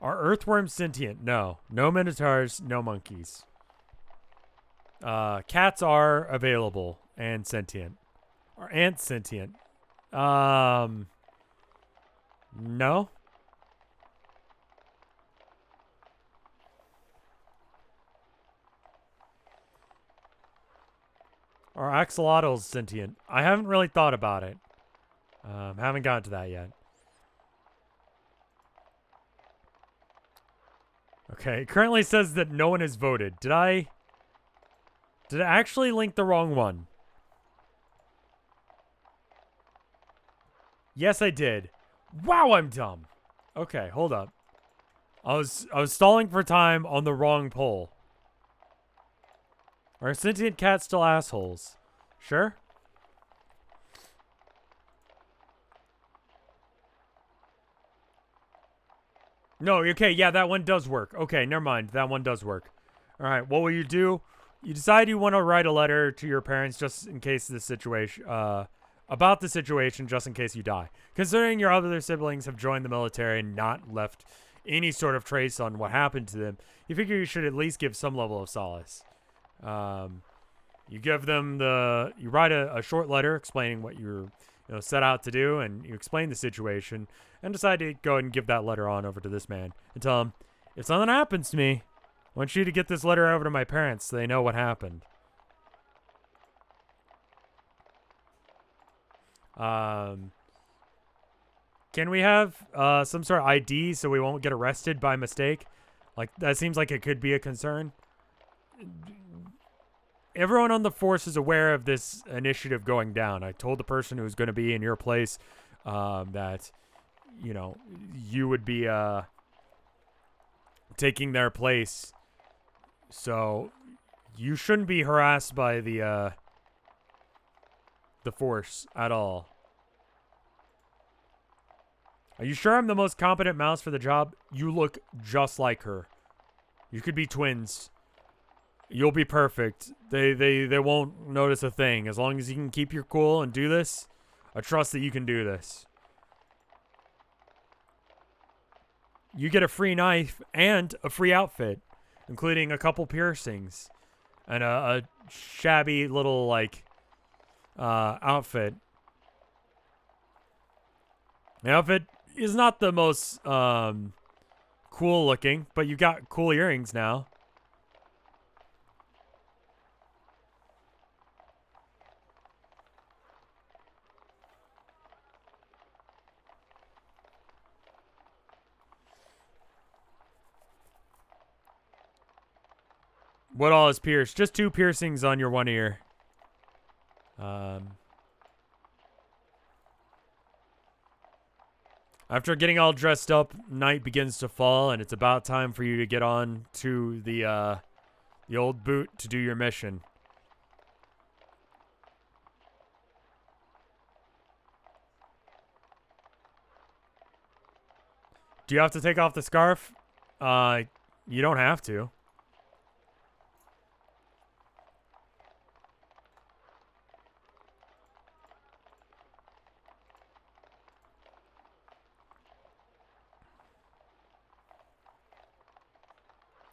Are earthworms sentient? No. No minotaurs, no monkeys. Cats are available and sentient. Are ants sentient? No. Are axolotls sentient? I haven't really thought about it. Haven't gotten to that yet. Okay, it currently says that no one has voted. Did I actually link the wrong one? Yes, I did. Wow, I'm dumb. Okay, hold up. I was stalling for time on the wrong poll. Are sentient cats still assholes? Sure. No, okay, yeah, that one does work. Okay, never mind. That one does work. All right, what will you do? You decide you want to write a letter to your parents just in case the situation, about the situation, just in case you die. Considering your other siblings have joined the military and not left any sort of trace on what happened to them, you figure you should at least give some level of solace. You give them you write a short letter explaining what you're set out to do, and you explain the situation, and decide to go ahead and give that letter on over to this man and tell him, if something happens to me, I want you to get this letter over to my parents so they know what happened. Can we have some sort of ID so we won't get arrested by mistake? Like, that seems like it could be a concern. Everyone on the force is aware of this initiative going down. I told the person who's going to be in your place that, you would be taking their place. So you shouldn't be harassed by the force at all. Are you sure I'm the most competent mouse for the job? You look just like her. You could be twins. You'll be perfect. They won't notice a thing. As long as you can keep your cool and do this, I trust that you can do this. You get a free knife and a free outfit, including a couple piercings and a shabby little, outfit The outfit is not the most cool looking, but you got cool earrings now. What all is pierced? Just 2 piercings on your one ear. After getting all dressed up, night begins to fall, and it's about time for you to get on to the old boot to do your mission. Do you have to take off the scarf? You don't have to.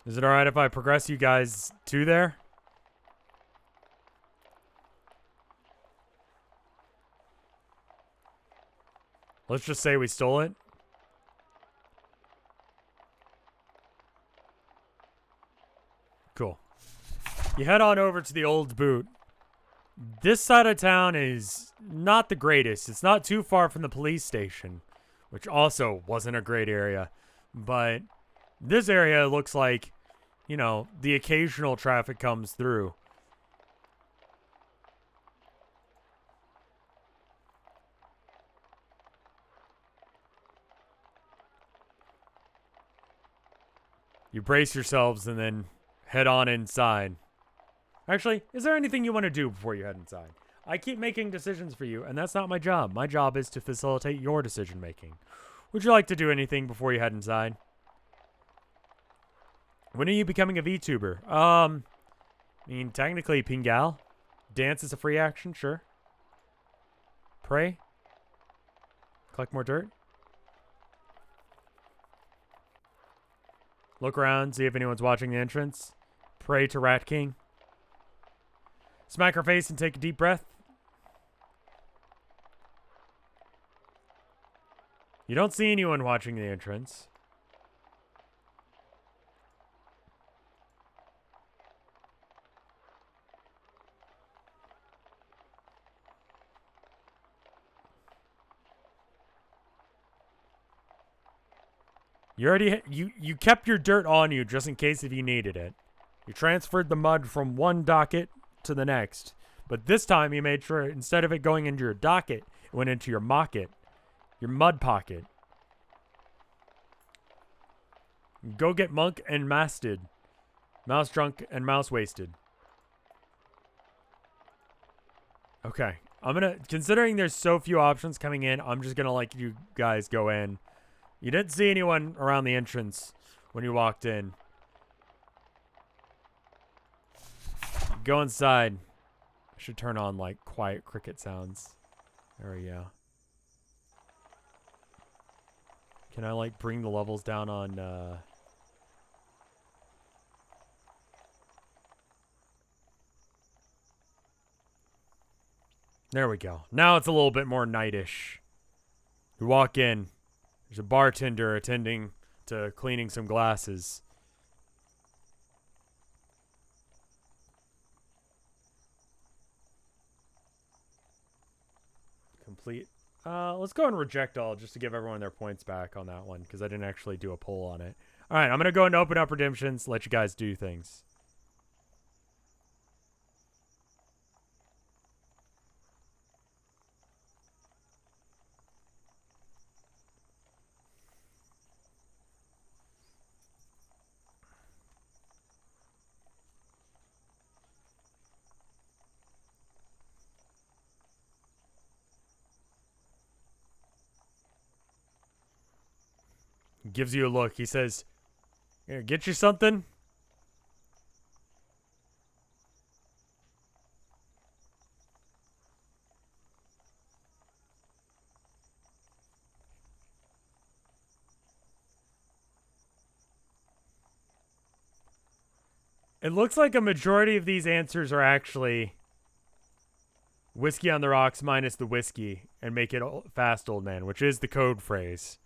Is it alright if I progress you guys to there? Let's just say we stole it. Cool. You head on over to the old boot. This side of town is not the greatest. It's not too far from the police station, which also wasn't a great area. But this area looks like, you know, the occasional traffic comes through. You brace yourselves and then head on inside. Actually, is there anything you want to do before you head inside? I keep making decisions for you, and that's not my job. My job is to facilitate your decision making. Would you like to do anything before you head inside? When are you becoming a VTuber? I mean, technically, Pingal. Dance is a free action, sure. Pray. Collect more dirt. Look around, see if anyone's watching the entrance. Pray to Rat King. Smack her face and take a deep breath. You don't see anyone watching the entrance. You already you kept your dirt on you just in case if you needed it. You transferred the mud from one docket to the next. But this time you made sure instead of it going into your docket, it went into your mocket. Your mud pocket. Go get monk and masted. Mouse drunk and mouse wasted. Okay. Considering there's so few options coming in, I'm just gonna let you guys go in. You didn't see anyone around the entrance when you walked in. Go inside. I should turn on, like, quiet cricket sounds. There we go. Can I, like, bring the levels down on, There we go. Now it's a little bit more nightish. You walk in. There's a bartender attending to cleaning some glasses. Complete. Let's go and reject all just to give everyone their points back on that one because I didn't actually do a poll on it. All right, I'm going to go and open up redemptions, let you guys do things. Gives you a look. He says, "Here, get you something?" It looks like a majority of these answers are actually whiskey on the rocks minus the whiskey and make it fast, old man, which is the code phrase.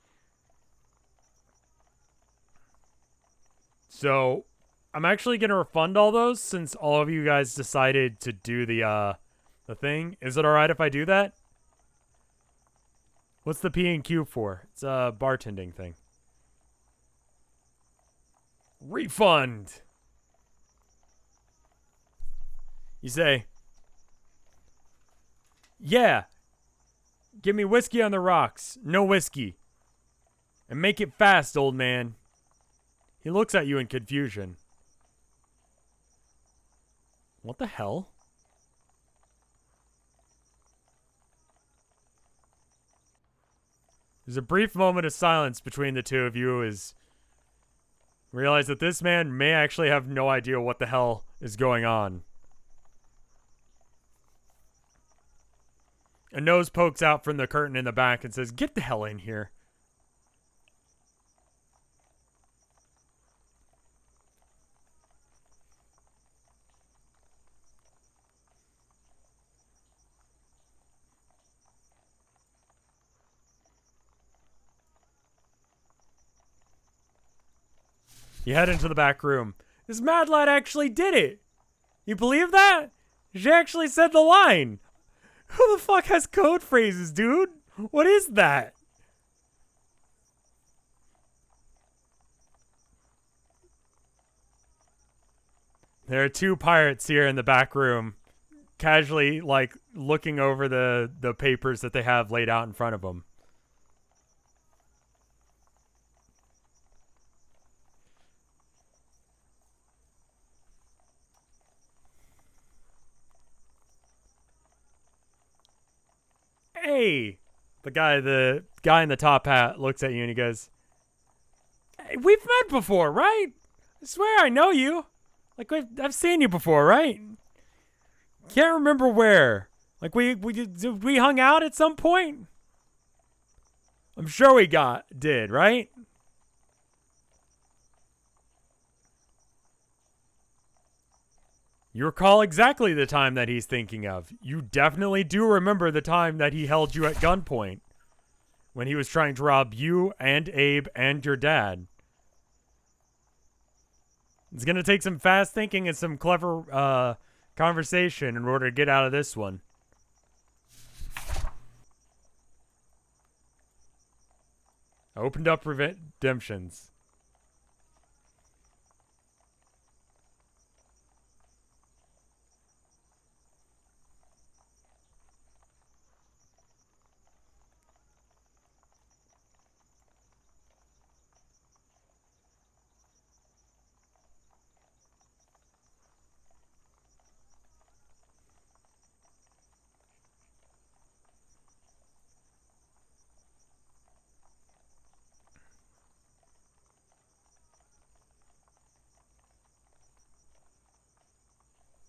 So I'm actually going to refund all those since all of you guys decided to do the thing. Is it all right if I do that? What's the P and Q for? It's a bartending thing. Refund. You say, yeah, give me whiskey on the rocks. No whiskey. And make it fast, old man. He looks at you in confusion. What the hell? There's a brief moment of silence between the two of you as you realize that this man may actually have no idea what the hell is going on. A nose pokes out from the curtain in the back and says, "Get the hell in here." You head into the back room. This mad lad actually did it. You believe that? She actually said the line. Who the fuck has code phrases, dude? What is that? There are two pirates here in the back room, casually, like, looking over the papers that they have laid out in front of them. Hey! The guy in the top hat looks at you and he goes, "Hey, we've met before, right? I swear I know you. Like, I've seen you before, right? Can't remember where. Like, we hung out at some point? I'm sure we did, right?" You recall exactly the time that he's thinking of. You definitely do remember the time that he held you at gunpoint when he was trying to rob you and Abe and your dad. It's going to take some fast thinking and some clever conversation in order to get out of this one. I opened up redemptions.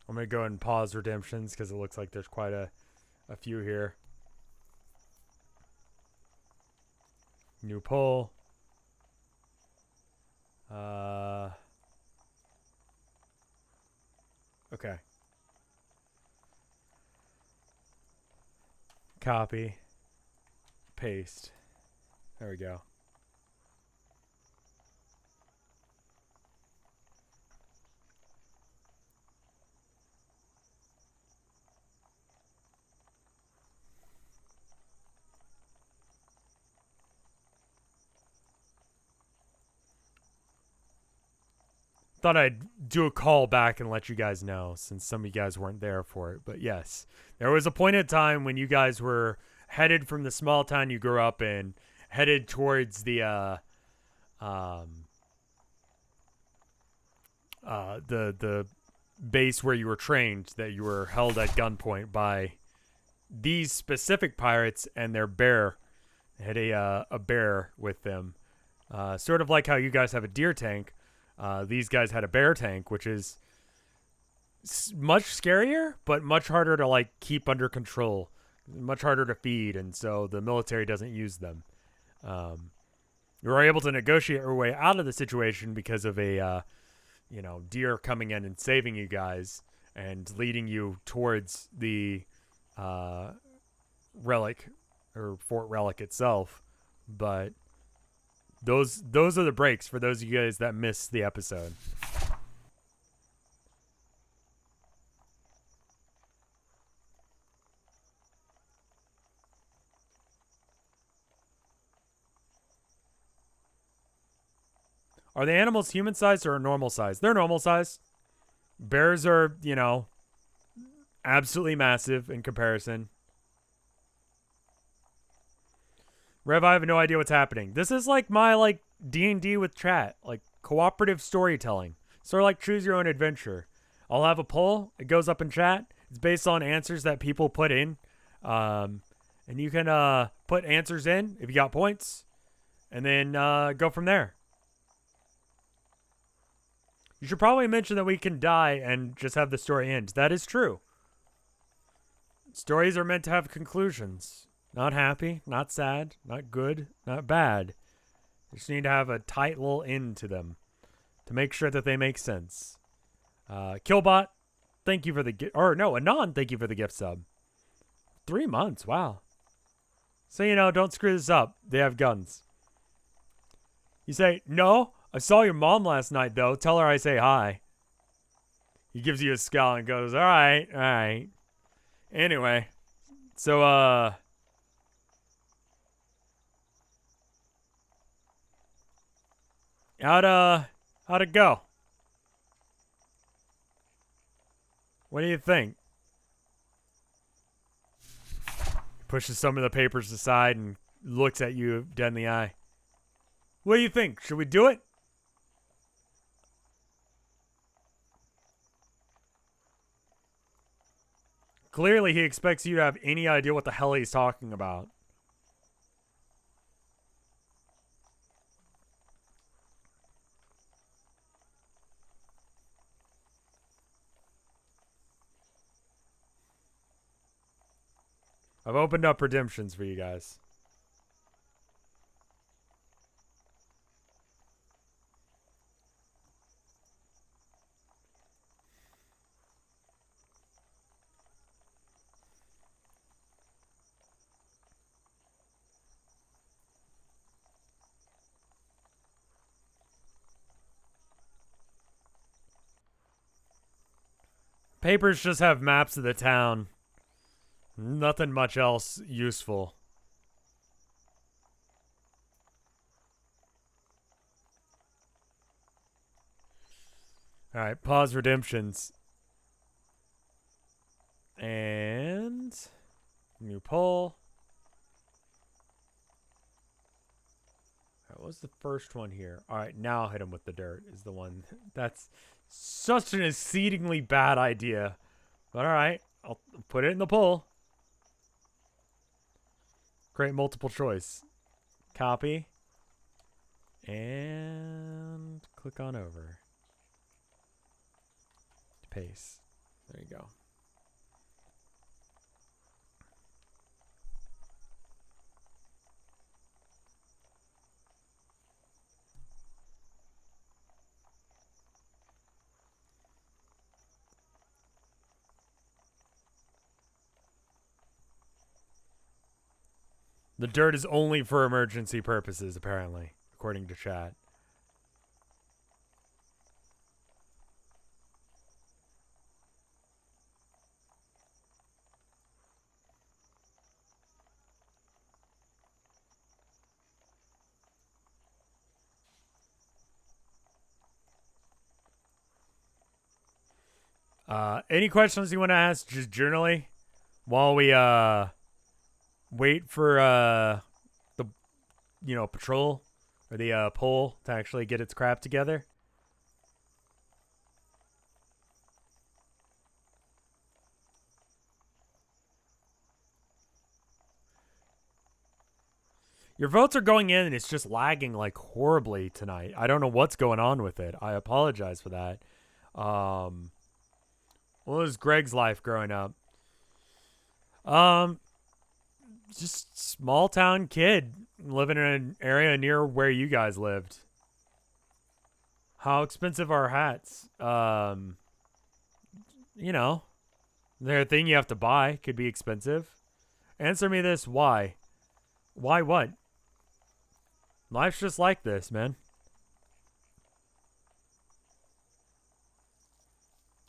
I'm going to go ahead and pause redemptions because it looks like there's quite a few here. New poll. Okay. Copy. Paste. There we go. Thought I'd do a call back and let you guys know since some of you guys weren't there for it. But yes, there was a point in time when you guys were headed from the small town you grew up in, headed towards the base where you were trained, that you were held at gunpoint by these specific pirates and their bear. They had a bear with them, sort of like how you guys have a deer tank. These guys had a bear tank, which is much scarier, but much harder to like keep under control, much harder to feed, and so the military doesn't use them. You were able to negotiate your way out of the situation because of a, deer coming in and saving you guys and leading you towards the uh, relic or Fort Relic itself, but those are the breaks for those of you guys that missed the episode. Are the animals human sized or normal size? They're normal size. Bears are, absolutely massive in comparison. Rev, I have no idea what's happening. This is like my D&D with chat, like cooperative storytelling. Sort of like choose your own adventure. I'll have a poll. It goes up in chat. It's based on answers that people put in. And you can put answers in if you got points. And then go from there. You should probably mention that we can die and just have the story end. That is true. Stories are meant to have conclusions. Not happy, not sad, not good, not bad. You just need to have a tight little end to them to make sure that they make sense. Killbot, thank you for the gift. Or no, Anon, thank you for the gift sub. 3 months, wow. So, don't screw this up. They have guns. You say, no, I saw your mom last night, though. Tell her I say hi. He gives you a scowl and goes, all right. Anyway, so, how'd it go? What do you think? Pushes some of the papers aside and looks at you dead in the eye. What do you think? Should we do it? Clearly, he expects you to have any idea what the hell he's talking about. I've opened up redemptions for you guys. Papers just have maps of the town. Nothing much else useful. Alright, pause redemptions. And new poll. Alright, what was the first one here? Alright, now I'll hit him with the dirt is the one. That's such an exceedingly bad idea. But alright, I'll put it in the poll. Create multiple choice. Copy. And click on over. Paste. There you go. The dirt is only for emergency purposes, apparently, according to chat. Any questions you want to ask just generally while we wait for the patrol or the poll to actually get its crap together? Your votes are going in and it's just lagging like horribly tonight. I don't know what's going on with it. I apologize for that. What was Greg's life growing up? Just small town kid living in an area near where you guys lived. How expensive are hats? They're a thing you have to buy. Could be expensive. Answer me this. Why? Why what? Life's just like this, man.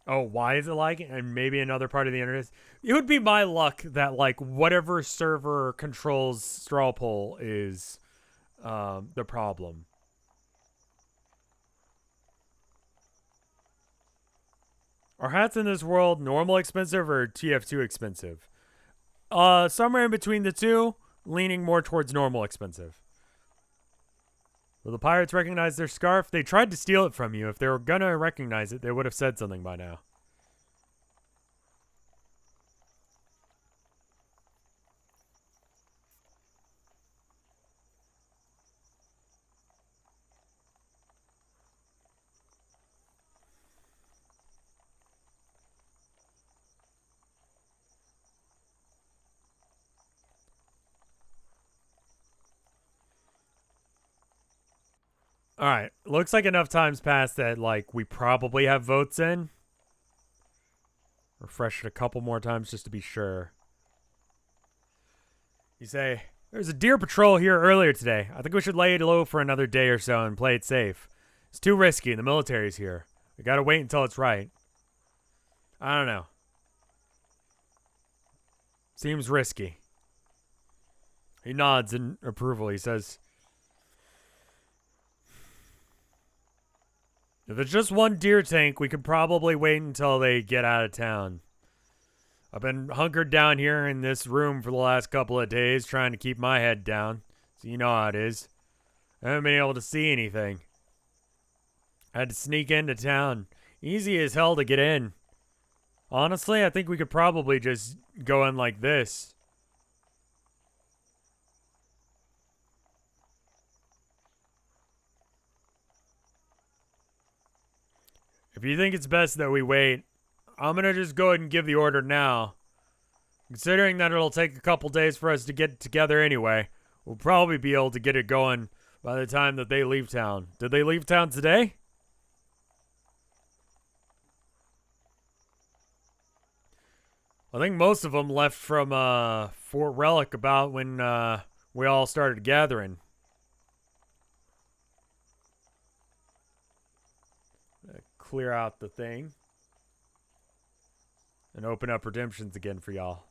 Oh, why is it like it? And maybe another part of the internet. It would be my luck that, like, whatever server controls straw poll is the problem. Are hats in this world normal expensive or TF2 expensive? Somewhere in between the two, leaning more towards normal expensive. Will the pirates recognize their scarf? They tried to steal it from you. If they were gonna recognize it, they would have said something by now. All right. Looks like enough time's passed that, like, we probably have votes in. Refresh it a couple more times just to be sure. You say, there's a deer patrol here earlier today. I think we should lay it low for another day or so and play it safe. It's too risky. The military's here. We gotta wait until it's right. I don't know. Seems risky. He nods in approval. He says, if it's just one deer tank, we could probably wait until they get out of town. I've been hunkered down here in this room for the last couple of days trying to keep my head down. So you know how it is. I haven't been able to see anything. I had to sneak into town. Easy as hell to get in. Honestly, I think we could probably just go in like this. If you think it's best that we wait, I'm going to just go ahead and give the order now. Considering that it'll take a couple days for us to get together anyway, we'll probably be able to get it going by the time that they leave town. Did they leave town today? I think most of them left from Fort Relic about when we all started gathering. Clear out the thing. And open up redemptions again for y'all.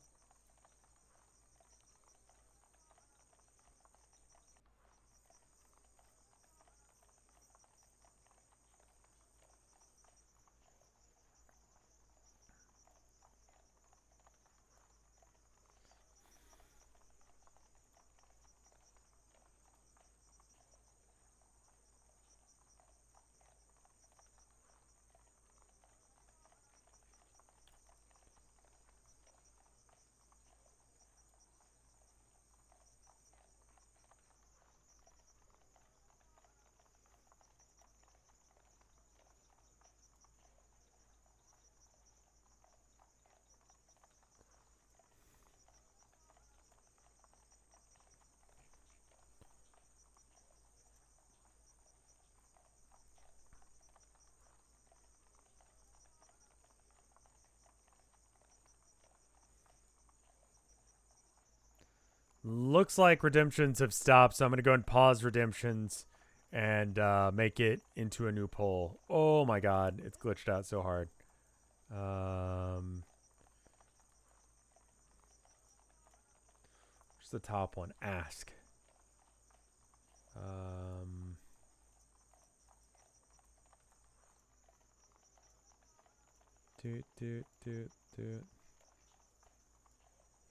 Looks like redemptions have stopped, so I'm going to go and pause redemptions and make it into a new poll. Oh my god, it's glitched out so hard. Where's the top one? Ask.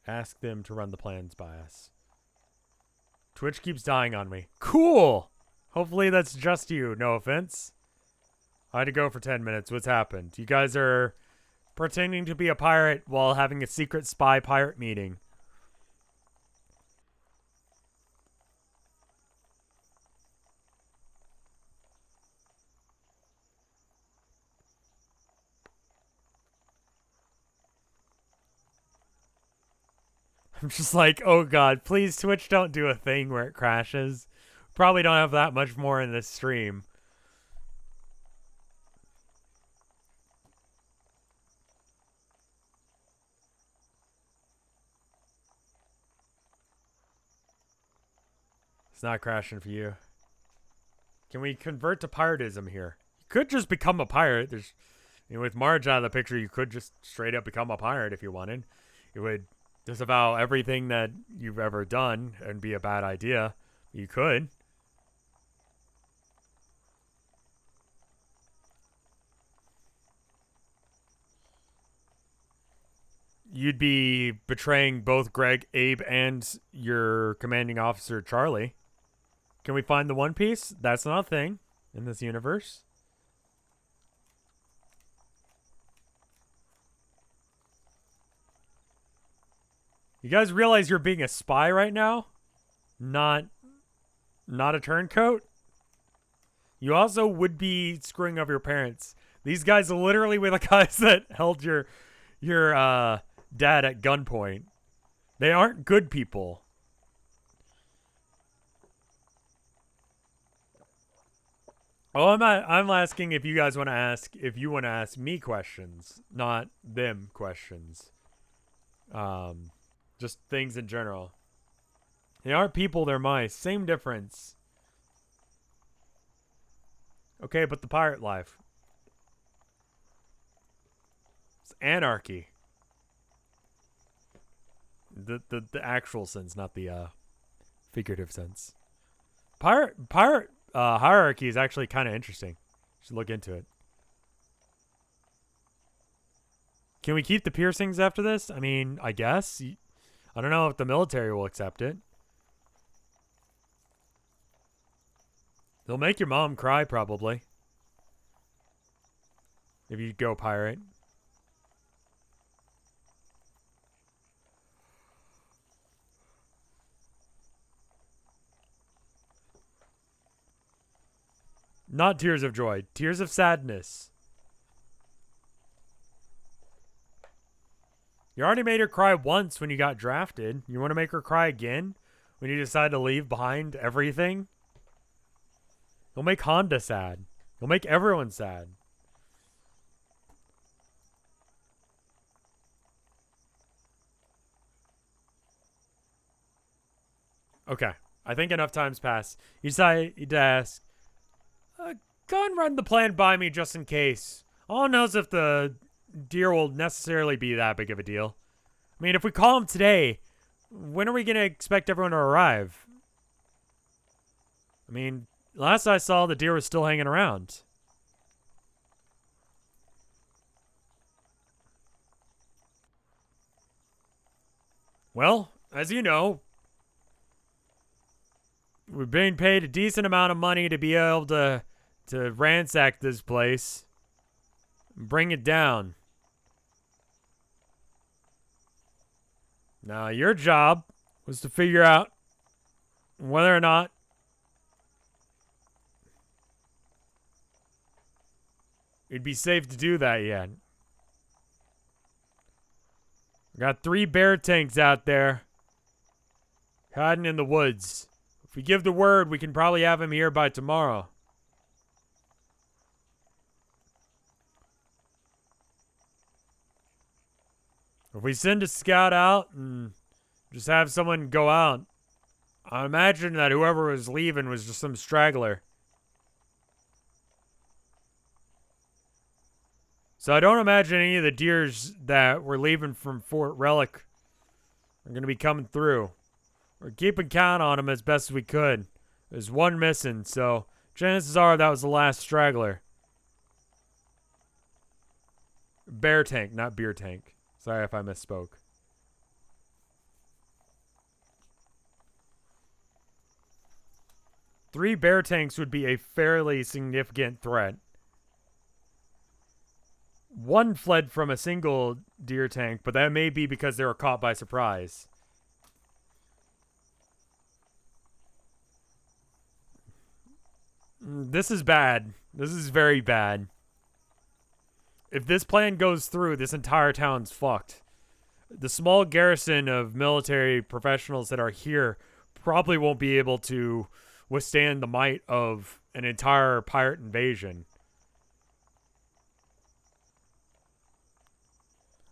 Ask them to run the plans by us. Twitch keeps dying on me. Cool! Hopefully that's just you. No offense. I had to go for 10 minutes. What's happened? You guys are pretending to be a pirate while having a secret spy pirate meeting. I'm just like, oh god, please Twitch don't do a thing where it crashes. Probably don't have that much more in this stream. It's not crashing for you. Can we convert to piratism here? You could just become a pirate. There's, with Marge out of the picture, you could just straight up become a pirate if you wanted. It would disavow everything that you've ever done and be a bad idea. You could. You'd be betraying both Greg, Abe, and your commanding officer, Charlie. Can we find the One Piece? That's not a thing in this universe. You guys realize you're being a spy right now? Not a turncoat? You also would be screwing up your parents. These guys literally were the guys that held your dad at gunpoint. They aren't good people. Oh, I'm asking if you guys want to ask me questions, not them questions. Just things in general. They aren't people, they're mice. Same difference. Okay, but the pirate life. It's anarchy. The actual sense, not the figurative sense. Pirate hierarchy is actually kind of interesting. You should look into it. Can we keep the piercings after this? I mean, I guess. I don't know if the military will accept it. They'll make your mom cry, probably. If you go pirate. Not tears of joy. Tears of sadness. You already made her cry once when you got drafted. You want to make her cry again? When you decide to leave behind everything? You'll make Honda sad. You'll make everyone sad. Okay. I think enough time's passed. You decide to ask, go and run the plan by me just in case. All knows if the deer will necessarily be that big of a deal. I mean, if we call him today, when are we going to expect everyone to arrive? I mean, last I saw, the deer was still hanging around. Well, as you know, we're being paid a decent amount of money to be able to ransack this place and bring it down. Now, your job was to figure out whether or not it'd be safe to do that yet. We got 3 bear tanks out there hiding in the woods. If we give the word, we can probably have him here by tomorrow. If we send a scout out and just have someone go out, I imagine that whoever was leaving was just some straggler. So I don't imagine any of the deers that were leaving from Fort Relic are going to be coming through. We're keeping count on them as best as we could. There's one missing, so chances are that was the last straggler. Bear tank, not beer tank. Sorry if I misspoke. Three bear tanks would be a fairly significant threat. One fled from a single deer tank, but that may be because they were caught by surprise. This is bad. This is very bad. If this plan goes through, this entire town's fucked. The small garrison of military professionals that are here probably won't be able to withstand the might of an entire pirate invasion.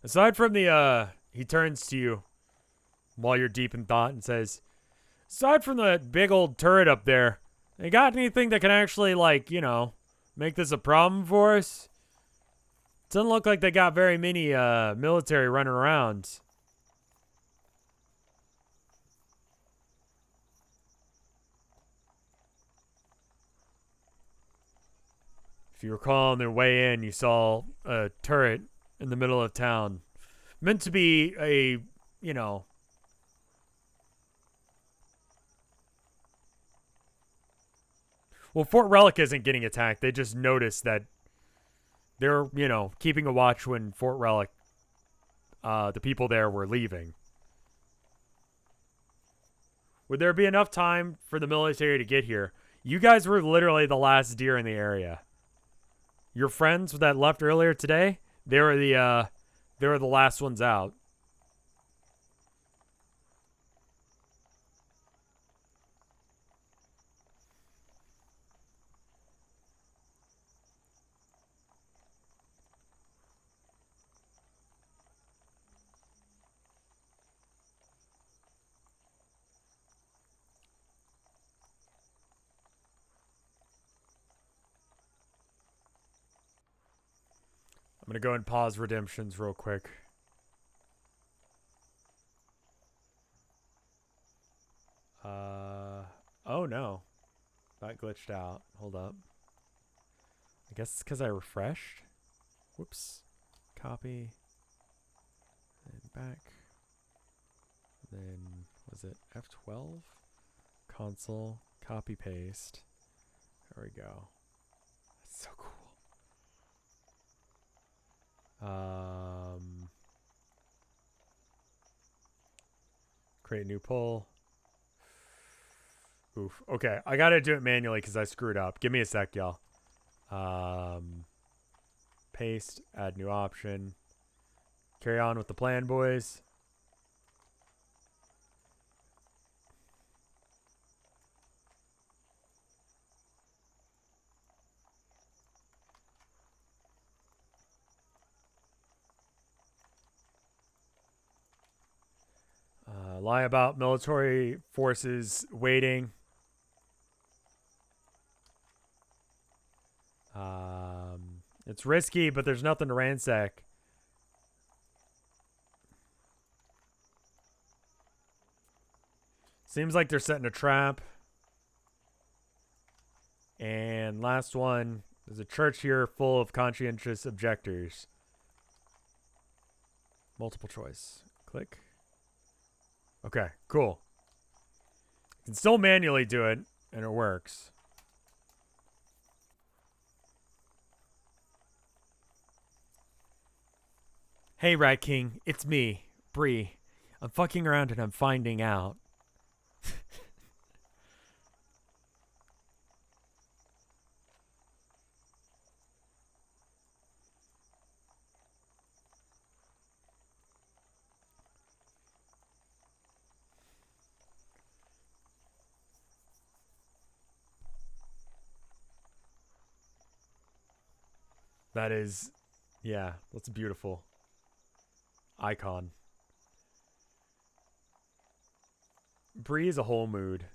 Aside from the, he turns to you while you're deep in thought and says, Aside from the big old turret up there, they got anything that can actually, like, you know, make this a problem for us? Doesn't look like they got very many military running around. If you recall, on their way in, you saw a turret in the middle of town. Meant to be a, you know... Well, Fort Relic isn't getting attacked. They just noticed that they're, you know, keeping a watch when Fort Relic, the people there were leaving. Would there be enough time for the military to get here? You guys were literally the last deer in the area. Your friends that left earlier today, they were the last ones out. I'm going to go and pause redemptions real quick. Oh no. That glitched out. Hold up. I guess it's because I refreshed. Whoops. Copy. And back. Then, was it F12? Console. Copy paste. There we go. That's so cool. Create a new poll. Oof. Okay, I gotta do it manually because I screwed up. Give me a sec, y'all. Paste. Add new option. Carry on with the plan, boys. Lie about military forces waiting. It's risky, but there's nothing to ransack. Seems like they're setting a trap. And last one, there's a church here full of conscientious objectors. Multiple choice. Click. Okay, cool. You can still manually do it, and it works. Hey, Rat King, it's me, Bree. I'm fucking around and I'm finding out. That is, yeah, that's beautiful. Icon. Bree is a whole mood.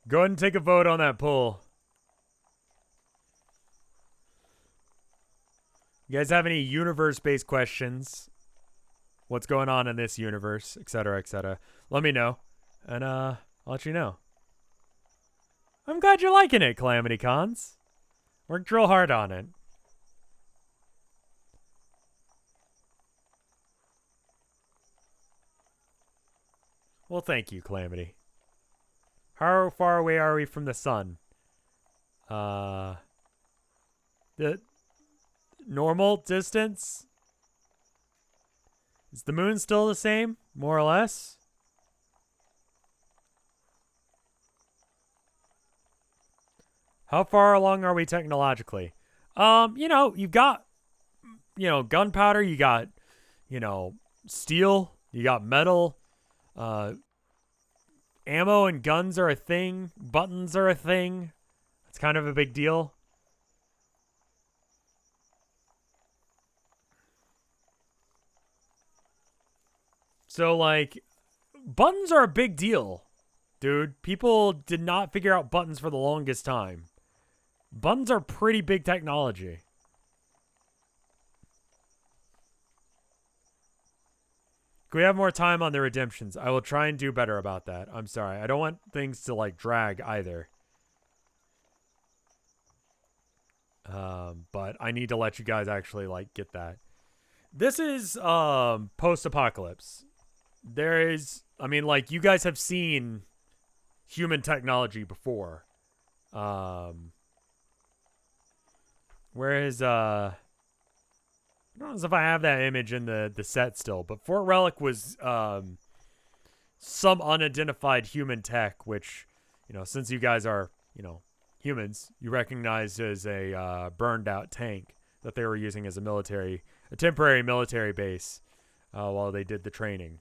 Go ahead and take a vote on that poll. You guys have any universe-based questions? What's going on in this universe, etc., etc. Let me know, and I'll let you know. I'm glad you're liking it, Calamity Cons. Worked real hard on it. Well, thank you, Calamity. How far away are we from the sun? The normal distance? Is the moon still the same, more or less? How far along are we technologically? You know, you've got, you know, gunpowder, you got, you know, steel, you got metal, ammo and guns are a thing, buttons are a thing. It's kind of a big deal. So, like, buttons are a big deal, dude. People did not figure out buttons for the longest time. Buttons are pretty big technology. Can we have more time on the redemptions? I will try and do better about that. I'm sorry. I don't want things to, like, drag either. But I need to let you guys actually, like, get that. This is, post-apocalypse. There is, I mean, like, you guys have seen human technology before. Whereas, I don't know if I have that image in the set still, but Fort Relic was some unidentified human tech, which, you know, since you guys are, you know, humans, you recognize as a burned out tank that they were using as a temporary military base while they did the training.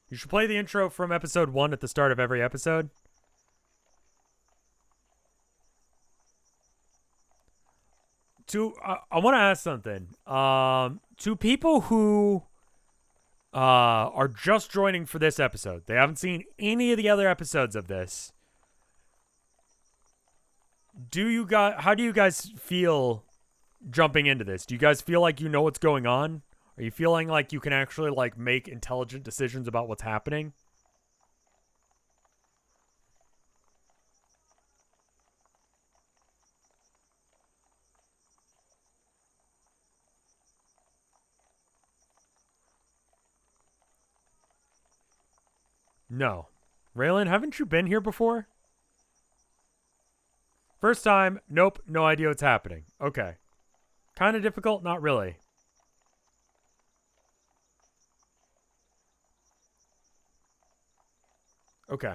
You should play the intro from episode 1 at the start of every episode. I want to ask something. To people who are just joining for this episode, they haven't seen any of the other episodes of this. How do you guys feel jumping into this? Do you guys feel like you know what's going on? Are you feeling like you can actually, like, make intelligent decisions about what's happening? No. Raylan, haven't you been here before? First time, nope, no idea what's happening. Okay. Kind of difficult, not really. Okay.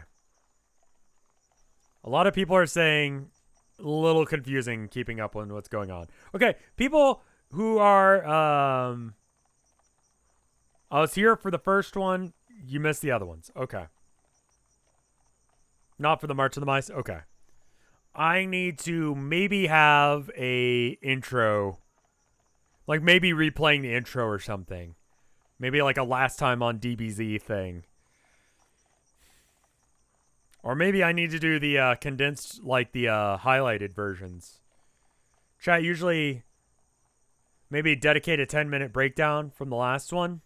A lot of people are saying a little confusing keeping up on what's going on. Okay, people who are I was here for the first one, you missed the other ones. Okay. Not for the March of the Mice. Okay. I need to maybe have a intro, like maybe replaying the intro or something. Maybe like a last time on DBZ thing. Or maybe I need to do the condensed, like the highlighted versions. Chat, usually maybe dedicate a 10-minute breakdown from the last one.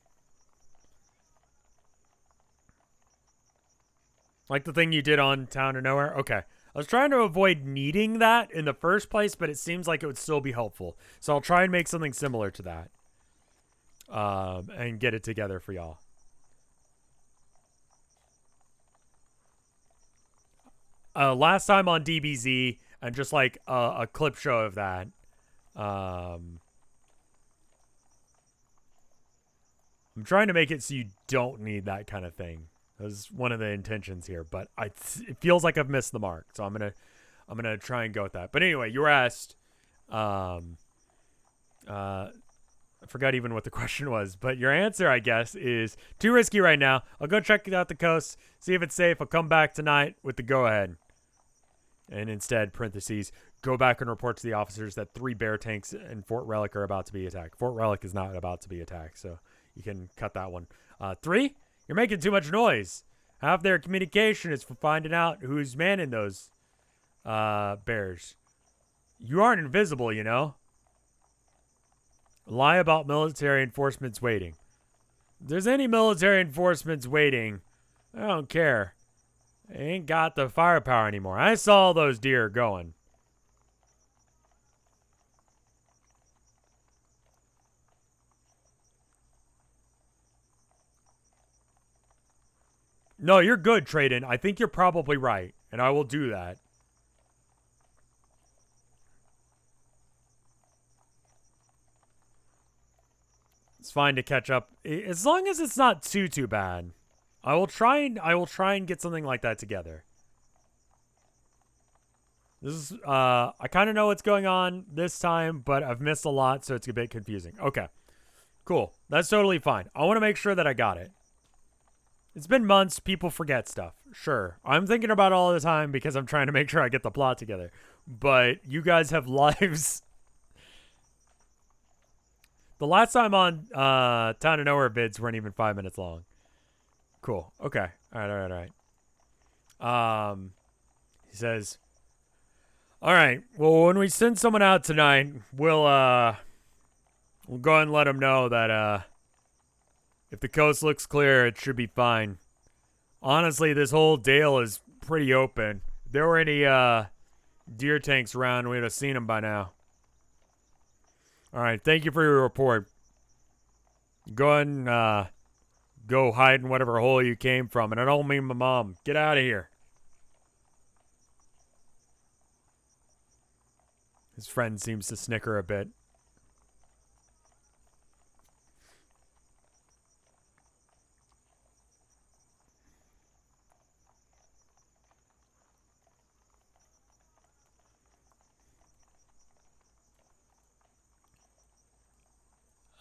Like the thing you did on Town of Nowhere? Okay. I was trying to avoid needing that in the first place, but it seems like it would still be helpful. So I'll try and make something similar to that. And get it together for y'all. Last time on DBZ, and just like a clip show of that. I'm trying to make it so you don't need that kind of thing. That's one of the intentions here, but it feels like I've missed the mark, so I'm gonna try and go with that. But anyway, you were asked. I forgot even what the question was, but your answer, I guess, is too risky right now. I'll go check out the coast, see if it's safe. I'll come back tonight with the go-ahead. And instead, parentheses, go back and report to the officers that 3 bear tanks in Fort Relic are about to be attacked. Fort Relic is not about to be attacked, so you can cut that one. 3? You're making too much noise. Half their communication is for finding out who's manning those bears. You aren't invisible, you know. Lie about military enforcement's waiting. If there's any military enforcement's waiting, I don't care. They ain't got the firepower anymore. I saw those deer going. No, you're good, Traden. I think you're probably right, and I will do that. It's fine to catch up as long as it's not too bad. I will try and get something like that together. This is I kind of know what's going on this time, but I've missed a lot, so it's a bit confusing. Okay. Cool. That's totally fine. I want to make sure that I got it. It's been months. People forget stuff. Sure. I'm thinking about it all the time because I'm trying to make sure I get the plot together. But you guys have lives. The last time on Town of Nowhere bids weren't even 5 minutes long. Cool. Okay. All right. He says, all right. Well, when we send someone out tonight, we'll go ahead and let them know that if the coast looks clear, it should be fine. Honestly, this whole dale is pretty open. If there were any deer tanks around, we'd have seen them by now. All right. Thank you for your report. Go ahead and go hide in whatever hole you came from. And I don't mean my mom. Get out of here. His friend seems to snicker a bit.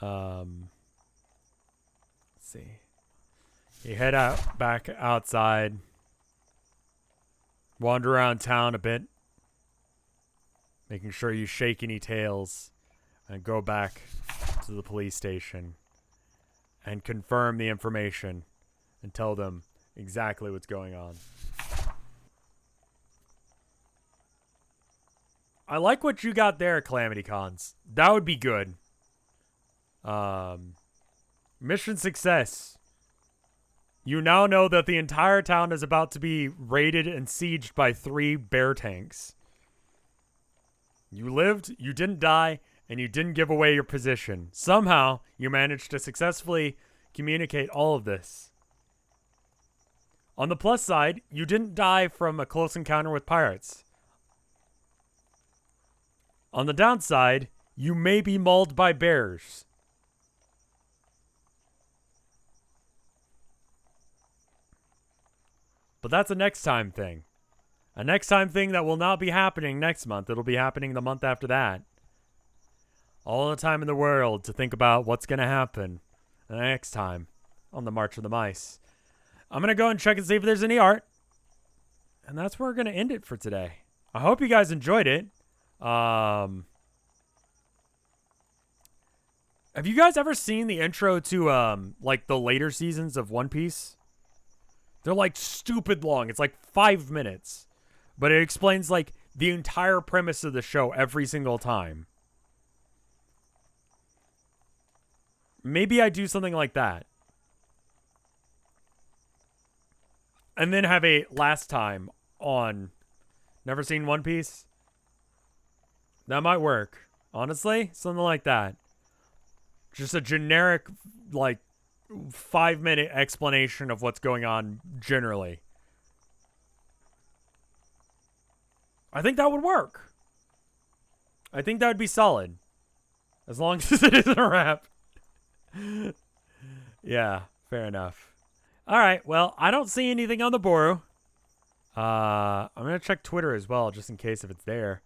Let's see. You head out back outside. Wander around town a bit. Making sure you shake any tails. And go back to the police station. And confirm the information. And tell them exactly what's going on. I like what you got there, Calamity Cons. That would be good. Mission success. You now know that the entire town is about to be raided and sieged by 3 bear tanks. You lived, you didn't die, and you didn't give away your position. Somehow, you managed to successfully communicate all of this. On the plus side, you didn't die from a close encounter with pirates. On the downside, you may be mauled by bears. But that's a next time thing. A next time thing that will not be happening next month. It'll be happening the month after that. All the time in the world to think about what's going to happen the next time on the March of the Mice. I'm going to go and check and see if there's any art. And that's where we're going to end it for today. I hope you guys enjoyed it. Have you guys ever seen the intro to like the later seasons of One Piece? They're like stupid long. It's like 5 minutes. But it explains like the entire premise of the show every single time. Maybe I do something like that. And then have a last time on never seen One Piece? That might work. Honestly, something like that. Just a generic, like, 5-minute explanation of what's going on generally. I think that would work. I think that would be solid. As long as it isn't a rap. Yeah, fair enough. Alright, well, I don't see anything on the Boru. I'm going to check Twitter as well, just in case if it's there.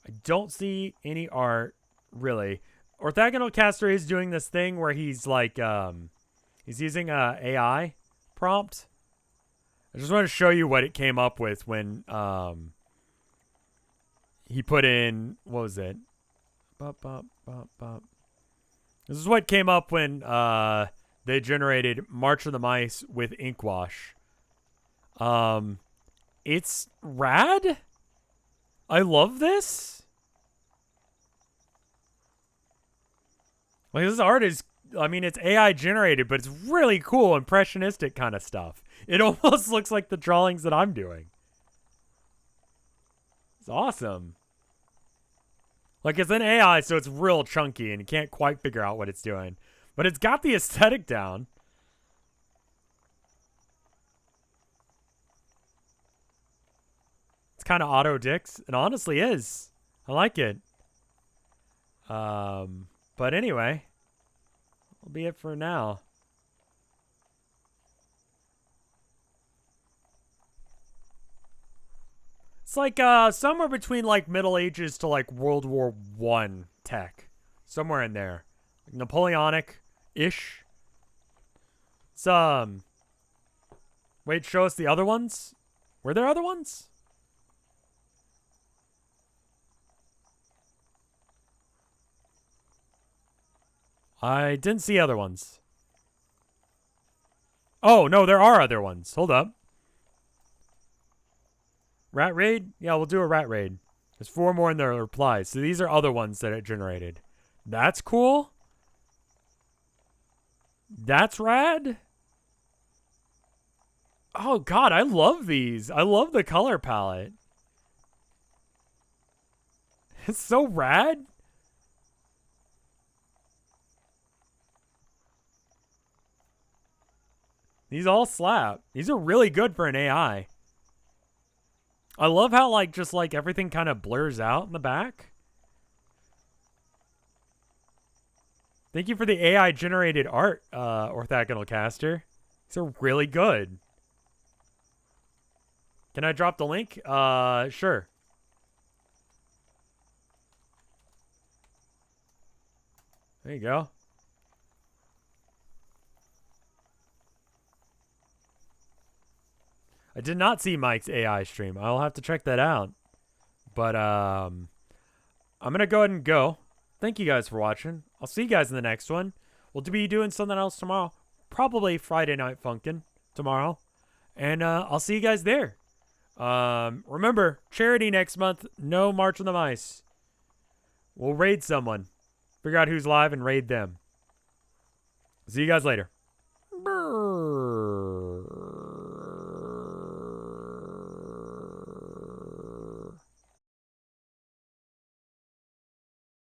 I don't see any art, really. Orthogonal Caster is doing this thing where he's like, he's using a AI prompt. I just want to show you what it came up with when, he put in, what was it? Bop, bop, bop, bop. This is what came up when, they generated March of the Mice with Inkwash. It's rad. I love this. Like, this art is, I mean, it's AI generated, but it's really cool, impressionistic kind of stuff. It almost looks like the drawings that I'm doing. It's awesome. Like, it's an AI, so it's real chunky, and you can't quite figure out what it's doing. But it's got the aesthetic down. It's kind of auto dicks. It honestly is. I like it. But anyway, that'll be it for now. It's like somewhere between like Middle Ages to like World War I tech. Somewhere in there. Like Napoleonic-ish. It's wait, show us the other ones? Were there other ones? I didn't see other ones. Oh, no, there are other ones. Hold up. Rat raid? Yeah, we'll do a rat raid. There's 4 more in the replies. So these are other ones that it generated. That's cool. That's rad. Oh, God, I love these. I love the color palette. It's so rad. These all slap. These are really good for an AI. I love how, like, just, like, everything kind of blurs out in the back. Thank you for the AI-generated art, Orthogonal Caster. These are really good. Can I drop the link? Sure. There you go. I did not see Mike's AI stream. I'll have to check that out. But I'm going to go ahead and go. Thank you guys for watching. I'll see you guys in the next one. We'll be doing something else tomorrow. Probably Friday Night Funkin' tomorrow. And I'll see you guys there. Remember, charity next month. No March on the Mice. We'll raid someone. Figure out who's live and raid them. See you guys later.